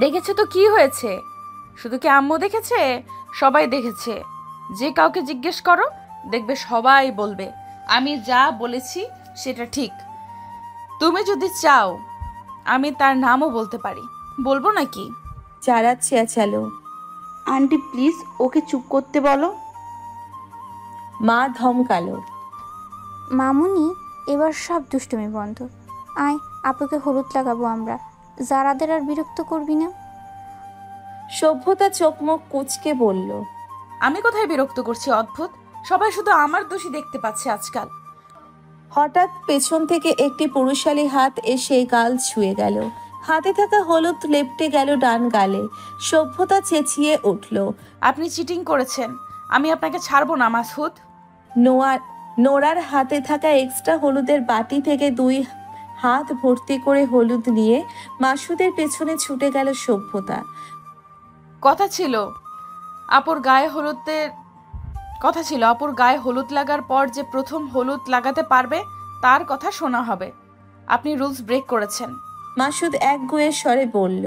Speaker 2: দেখেছে তো কি হয়েছে? শুধু কি আম্মু দেখেছে? সবাই দেখেছে। যে কাউকে জিজ্ঞেস করো, দেখবে সবাই বলবে আমি যা বলেছি সেটা ঠিক। তুমি যদি চাও আমি তার নামও বলতে পারি। বলবো নাকি?
Speaker 3: যারা চেঁচালো,
Speaker 11: আন্টি প্লিজ ওকে চুপ করতে বলো।
Speaker 3: মা ধমকালো,
Speaker 14: মামুনি, এবার সব দুষ্টুমি বন্ধ। আয়, আপুকে হলুদ লাগাবো আমরা। যারাদের আর বিরক্ত করবি না।
Speaker 3: সভ্যতা চোখ মুখ কুচকে বলল,
Speaker 2: আমি কোথায় বিরক্ত করছি? অদ্ভুত, সবাই শুধু আমার দোষী দেখতে পাচ্ছে আজকাল।
Speaker 3: হঠাৎ পেছন থেকে একটি পুরুষালী হাত এসে গাল ছুঁয়ে গেল। হাতে থাকা হলুদ লেপটে গেল ডান গালে। সভ্যতা চেঁচিয়ে উঠল,
Speaker 2: আপনি চিটিং করেছেন। আমি আপনাকে ছাড়বো না মাসুদ।
Speaker 3: নোরার হাতে থাকা এক্সট্রা হলুদের বাটি থেকে 2 হাত ভর্তি করে হলুদ নিয়ে মাসুদের পেছনে ছুটে গেল সভ্যতা।
Speaker 2: কথা ছিল আপুর গায়ে হলুদ লাগার পর যে প্রথম হলুদ লাগাতে পারবে তার কথা শোনা হবে। আপনি রুলস ব্রেক করেছেন।
Speaker 3: মাসুদ একগুঁয়ে স্বরে বলল,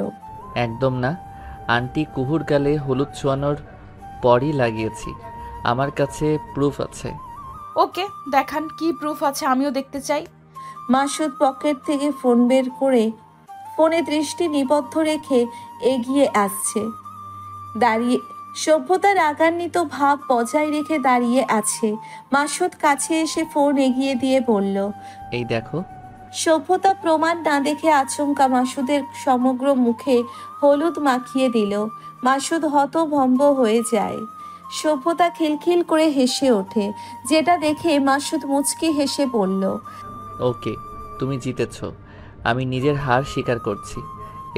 Speaker 4: একদম না আন্টি, কুহুর গালে হলুদ ছোঁয়ানোর পরই লাগিয়েছি। আমার কাছে প্রুফ আছে।
Speaker 2: ওকে, দেখান কি প্রুফ আছে, আমিও দেখতে চাই।
Speaker 3: মাসুদ পকেট থেকে ফোন বের করে ফোনে দৃষ্টি নিবদ্ধ রেখে এগিয়ে আসছে। দাঁড়িয়ে সভ্যতা রাগান্বিত ভাব বজায় রেখে দাঁড়িয়ে আছে। মাসুদ কাছে এসে ফোন এগিয়ে দিয়ে বলল,
Speaker 4: এই দেখো।
Speaker 3: সভ্যতা প্রমাণ না দেখে আচমকা মাসুদের সমগ্র মুখে হলুদ মাখিয়ে দিল। মাসুদ হতভম্ব হয়ে যায়। সভ্যতা খিলখিল করে হেসে ওঠে, যেটা দেখে মাসুদ মুচকি হেসে বলল,
Speaker 4: ওকে, তুমি জিতেছ। আমি নিজের হার স্বীকার করছি।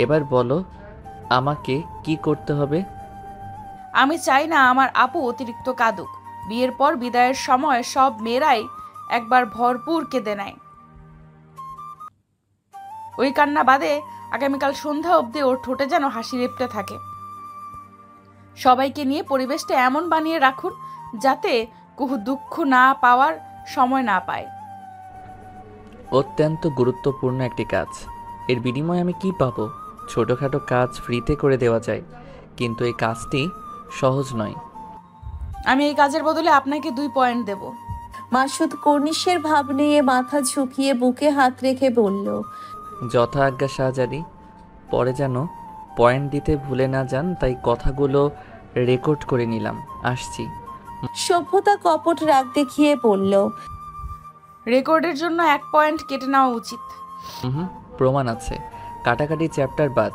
Speaker 4: এবার বলো আমাকে কি করতে হবে?
Speaker 2: আমি চাই না আমার আপু অতিরিক্ত কাঁদুক। বিয়ের পর বিদায়ের সময় সব মেয়েরাই একবার ভরপুর কেঁদে নেয়। ওই কান্না বাদে আগামীকাল সন্ধ্যা অবধি ওর ঠোঁটে যেন হাসি লেপ্টে থাকে। সবাইকে নিয়ে পরিবেশটা এমন বানিয়ে রাখুন যাতে কুহু দুঃখ না পাওয়ার সময় না পায়।
Speaker 4: অত্যন্ত গুরুত্বপূর্ণ একটি কাজ। এর বিনিময়ে আমি কি পাবো? ছোটোখাটো কাজ ফ্রিতে করে দেওয়া যায়, কিন্তু এই কাজটি সহজ নয়।
Speaker 2: আমি এই কাজের বদলে আপনাকে 2 পয়েন্ট দেব।
Speaker 3: মাসুদ কর্নিশের ভাব নিয়ে মাথা ঝুঁকিয়ে বুকে হাত রেখে বলল,
Speaker 4: যথা আজ্ঞা শাহজাদি। পরে যেন পয়েন্ট দিতে ভুলে না যান, তাই কথাগুলো রেকর্ড করে নিলাম। আসছি।
Speaker 3: সভ্যতা কপট রাগ দেখিয়ে বলল,
Speaker 2: রেকর্ডের জন্য 1 পয়েন্ট কেটে নেওয়া উচিত।
Speaker 4: প্রমাণ আছে। কাটাকাটি চ্যাপ্টার বাদ।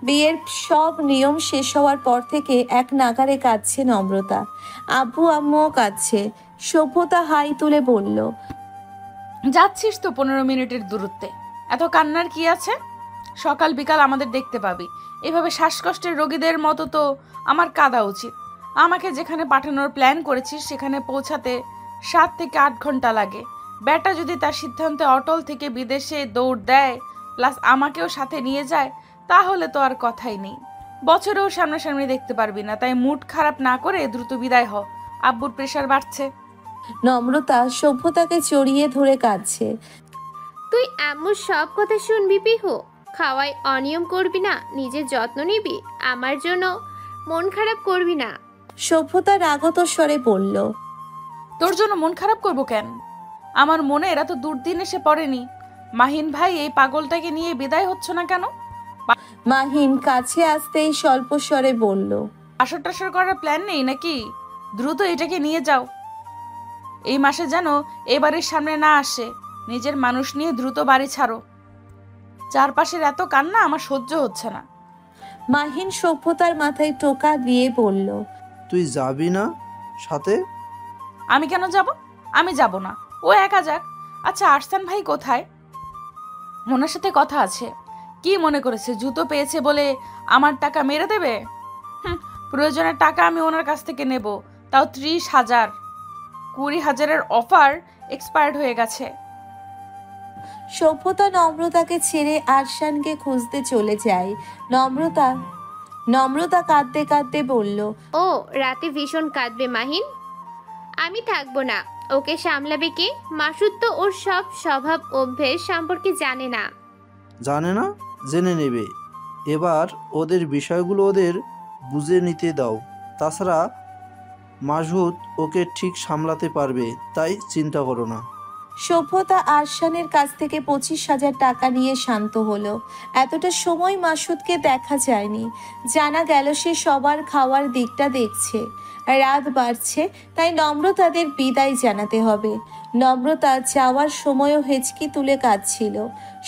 Speaker 3: বিয়ের সব নিয়ম শেষ হওয়ার পর থেকে এক নাগারে কাঁদছে নম্রতা। আব্বু আম্মুও কাঁদছে। সভ্যতা হাই তুলে বলল,
Speaker 2: যাচ্ছিস তো 15 মিনিটের দূরত্বে, এত কান্নার কি আছে? সকাল বিকাল আমাদের দেখতে পাবি। এভাবে শ্বাসকষ্টের রোগীদের মতো তো আমার কাঁদা উচিত। আমাকে যেখানে পাঠানোর প্ল্যান করেছিস সেখানে পৌঁছাতে 7 থেকে 8 ঘন্টা লাগে। ব্যাটা যদি তার সিদ্ধান্তে অটল থেকে বিদেশে দৌড় দেয়, প্লাস আমাকেও সাথে নিয়ে যায়, তাহলে তো আর কথাই নেই। বছরেও সামনাসামনি দেখতে পারবি না। তাই মুড খারাপ না করে দ্রুত বিদায় হ। আব্বুর প্রেশার বাড়ছে।
Speaker 3: নম্রতা সভ্যতাকে জড়িয়ে ধরে কাঁদছে।
Speaker 6: তুই এমন সব কথা শুনবি পিহু? খাওয়ায় অনিয়ম করবি না, নিজের যত্ন নিবি, আমার জন্য মন খারাপ করবি না।
Speaker 3: সভ্যতা রাগত স্বরে বলল,
Speaker 2: তোর জন্য মন খারাপ করবো কেন? আমার মনে এরা তো দুর্দিন এসে পড়েনি। মাহিন ভাই, এই পাগলটাকে নিয়ে বিদায় হচ্ছ না কেন?
Speaker 3: মাহিন কাছে আসতেই স্বল্প স্বরে বলল,
Speaker 2: আসর টাসর করার প্ল্যান নেই নাকি? দ্রুত এটাকে নিয়ে যাও। এই মাসে যেন এবারের সামনে না আসে। নিজের মানুষ নিয়ে দ্রুত বাড়ি ছাড়ো। চারপাশের এত কান্না আমার সহ্য হচ্ছে না।
Speaker 3: মাহিন সভ্যতার মাথায় টোকা দিয়ে বলল,
Speaker 9: তুই যাবি না সাথে?
Speaker 2: আমি কেন যাব? আমি যাব না, ও একা যাক। আচ্ছা, আরসান ভাই কোথায়? ওনার সাথে কথা আছে। কি মনে করেছে জুতো পেয়েছে বলে আমার টাকা মেরে দেবে? প্রয়োজনের টাকা আমি ওনার কাছ থেকে নেব, তাও 30,000। 20,000-এর অফার এক্সপায়ার্ড হয়ে গেছে।
Speaker 3: সভ্যতা নম্রতাকে ছেড়ে আরশানকে খুঁজতে চলে যায়। নম্রতা কাঁদতে কাঁদতে বলল,
Speaker 6: ও রাতে ভীষণ কাঁদবে মাহিন। আমি থাকবো না, ওকে সামলাবে কে? মাসুদ তো ওর সব স্বভাব অভ্যেস সম্পর্কে জানে না।
Speaker 9: জানে না? জেনে নেবে। এবার ওদের বিষয়গুলো ওদের বুঝে নিতে দাও। তাছাড়া মাসুদ ওকে ঠিক সামলাতে পারবে, তাই চিন্তা করো না।
Speaker 3: সভ্যতা আরশানের কাছ থেকে 25,000 টাকা নিয়ে শান্ত হলো। এতটা সময় মাসুদকে দেখা যায়নি। জানা গেল সে সবার খাওয়ার দিকটা দেখছে। রাত বাড়ছে, তাই নম্রতাদের বিদায় জানাতে হবে। নম্রতা যাওয়ার সময়ও হেঁচকি তুলে কাঁদছিল।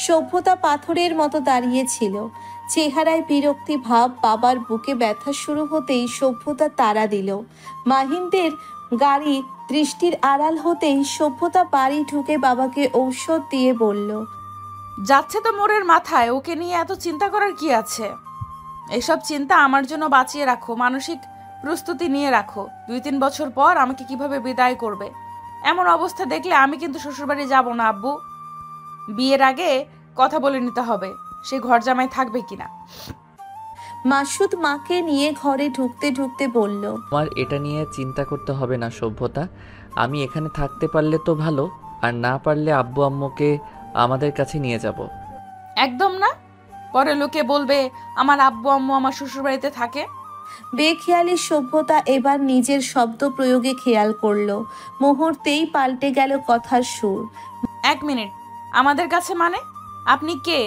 Speaker 3: সভ্যতা পাথরের মতো দাঁড়িয়েছিল, চেহারায় বিরক্তি ভাব। বাবার বুকে ব্যথা শুরু হতেই সভ্যতা তাড়া দিল। মাহিনদের গাড়ি দৃষ্টির আড়াল হতেই সভ্যতা বাড়ি ঢুকে বাবাকে ঔষধ দিয়ে বলল,
Speaker 2: যাচ্ছে তো মোড়ের মাথায়, ওকে নিয়ে এত চিন্তা করার কি আছে? এসব চিন্তা আমার জন্য বাঁচিয়ে রাখো, মানসিক প্রস্তুতি নিয়ে রাখো। 2-3 বছর পর আমাকে কিভাবে বিদায় করবে, এমন অবস্থা দেখলে আমি কিন্তু শ্বশুরবাড়ি যাব না আব্বু। বিয়ের আগে কথা বলে নিতে হবে সে ঘর জামাই থাকবে কিনা।
Speaker 3: মাসুদ মাকে নিয়ে ঘরে ঢুকতে ঢুকতে বলল,
Speaker 4: আমার এটা নিয়ে চিন্তা করতে হবে না সভ্যতা। আমি এখানে থাকতে পারলে তো ভালো, আর না পারলে আব্বু আম্মুকে আমাদের কাছে নিয়ে যাব।
Speaker 2: একদম না, পরে লোকে বলবে আমার আব্বু আম্মু আমার শ্বশুরবাড়িতে থাকে।
Speaker 3: বেখেয়ালি সভ্যতা এবার নিজের শব্দ প্রয়োগে খেয়াল করলো। মুহূর্তেই পাল্টে গেল কথার সুর।
Speaker 2: 1 মিনিট, আমাদের কাছে মানে? আপনি কে?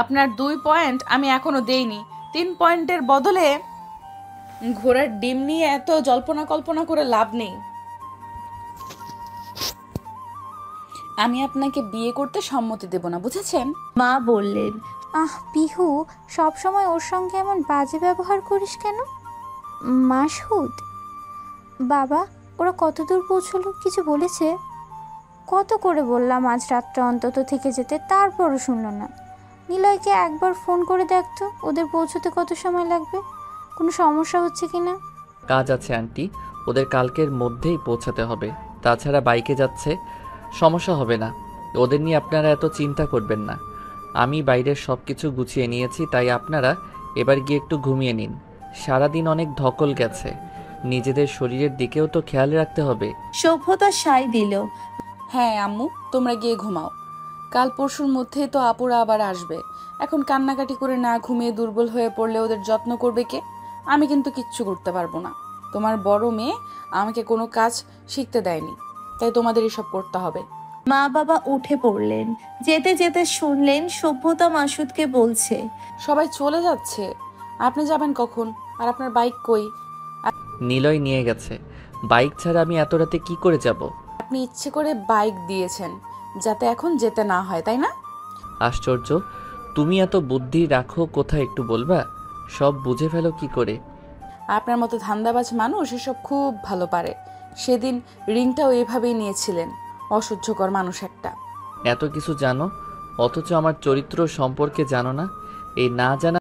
Speaker 2: আপনার 2 পয়েন্ট আমি এখনো দেইনি। 3 পয়েন্টের বদলে ঘোড়ার ডিম নিয়ে এত জল্পনা কল্পনা করে লাভ নেই। আমি আপনাকে বিয়ে করতে সম্মতি দেব না, বুঝেছেন?
Speaker 3: মা বললেন,
Speaker 14: পিহু, সব সময় ওর সঙ্গে এমন বাজে ব্যবহার করিস কেন? মাসুদ, বাবা, ওরা কত দূর পৌঁছলো, কিছু বলেছে? কত করে বললাম আজ রাতটা অন্তত থেকে যেতে, তারপরও শুনলো না। নিলয়কে একবার ফোন করে দেখতো ওদের পৌঁছতে কত সময় লাগবে, কোনো সমস্যা হচ্ছে কি না।
Speaker 4: কাজ আছে আন্টি, ওদের কালকের মধ্যেই পৌঁছাতে হবে। তাছাড়া বাইকে যাচ্ছে, সমস্যা হবে না। ওদের নিয়ে আপনারা এত চিন্তা করবেন না। আমি বাইরের সব কিছু গুছিয়ে নিয়েছি, তাই আপনারা এবার গিয়ে একটু ঘুমিয়ে নিন। সারাদিন অনেক ধকল গেছে, নিজেদের শরীরের দিকেও তো খেয়াল রাখতে হবে।
Speaker 3: সভ্যতা সায় দিল।
Speaker 2: হ্যাঁ আম্মু, তোমরা গিয়ে ঘুমাও। কাল পরশুর মধ্যেই তো আপুরা আবার আসবে। এখন কান্নাকাটি করে না ঘুমিয়ে দুর্বল হয়ে পড়লে ওদের যত্ন করবে কে? আমি কিন্তু কিচ্ছু করতে পারবো না। তোমার বড় মেয়ে আমাকে কোনো কাজ শিখতে দেয়নি, তাই তোমাদের এসব করতে হবে।
Speaker 3: মা বাবা উঠে পড়লেন। যেতে যেতে শুনলেন সভ্যতা মাসুদকে বলছে,
Speaker 2: সবাই চলে যাচ্ছে, আপনি যাবেন কখন? আর আপনার বাইক কই?
Speaker 4: নিলয় নিয়ে গেছে। বাইক ছাড়া আমি এত রাতে কি করে যাব?
Speaker 2: আপনি ইচ্ছে করে বাইক দিয়েছেন যাতে এখন যেতে না হয়, তাই না?
Speaker 4: আশ্চর্য, তুমি এত বুদ্ধি রাখো কোথায় একটু বলবা? সব বুঝে ফেলো কি করে?
Speaker 2: আপনার মতো ধান্দাবাজ মানুষ এসব খুব ভালো পারে। সেদিন রিংটাও এভাবেই নিয়েছিলেন। অসহ্যকর মানুষ একটা।
Speaker 4: এত কিছু জানো, অথচ আমার চরিত্র সম্পর্কে জানো না। এই না জানা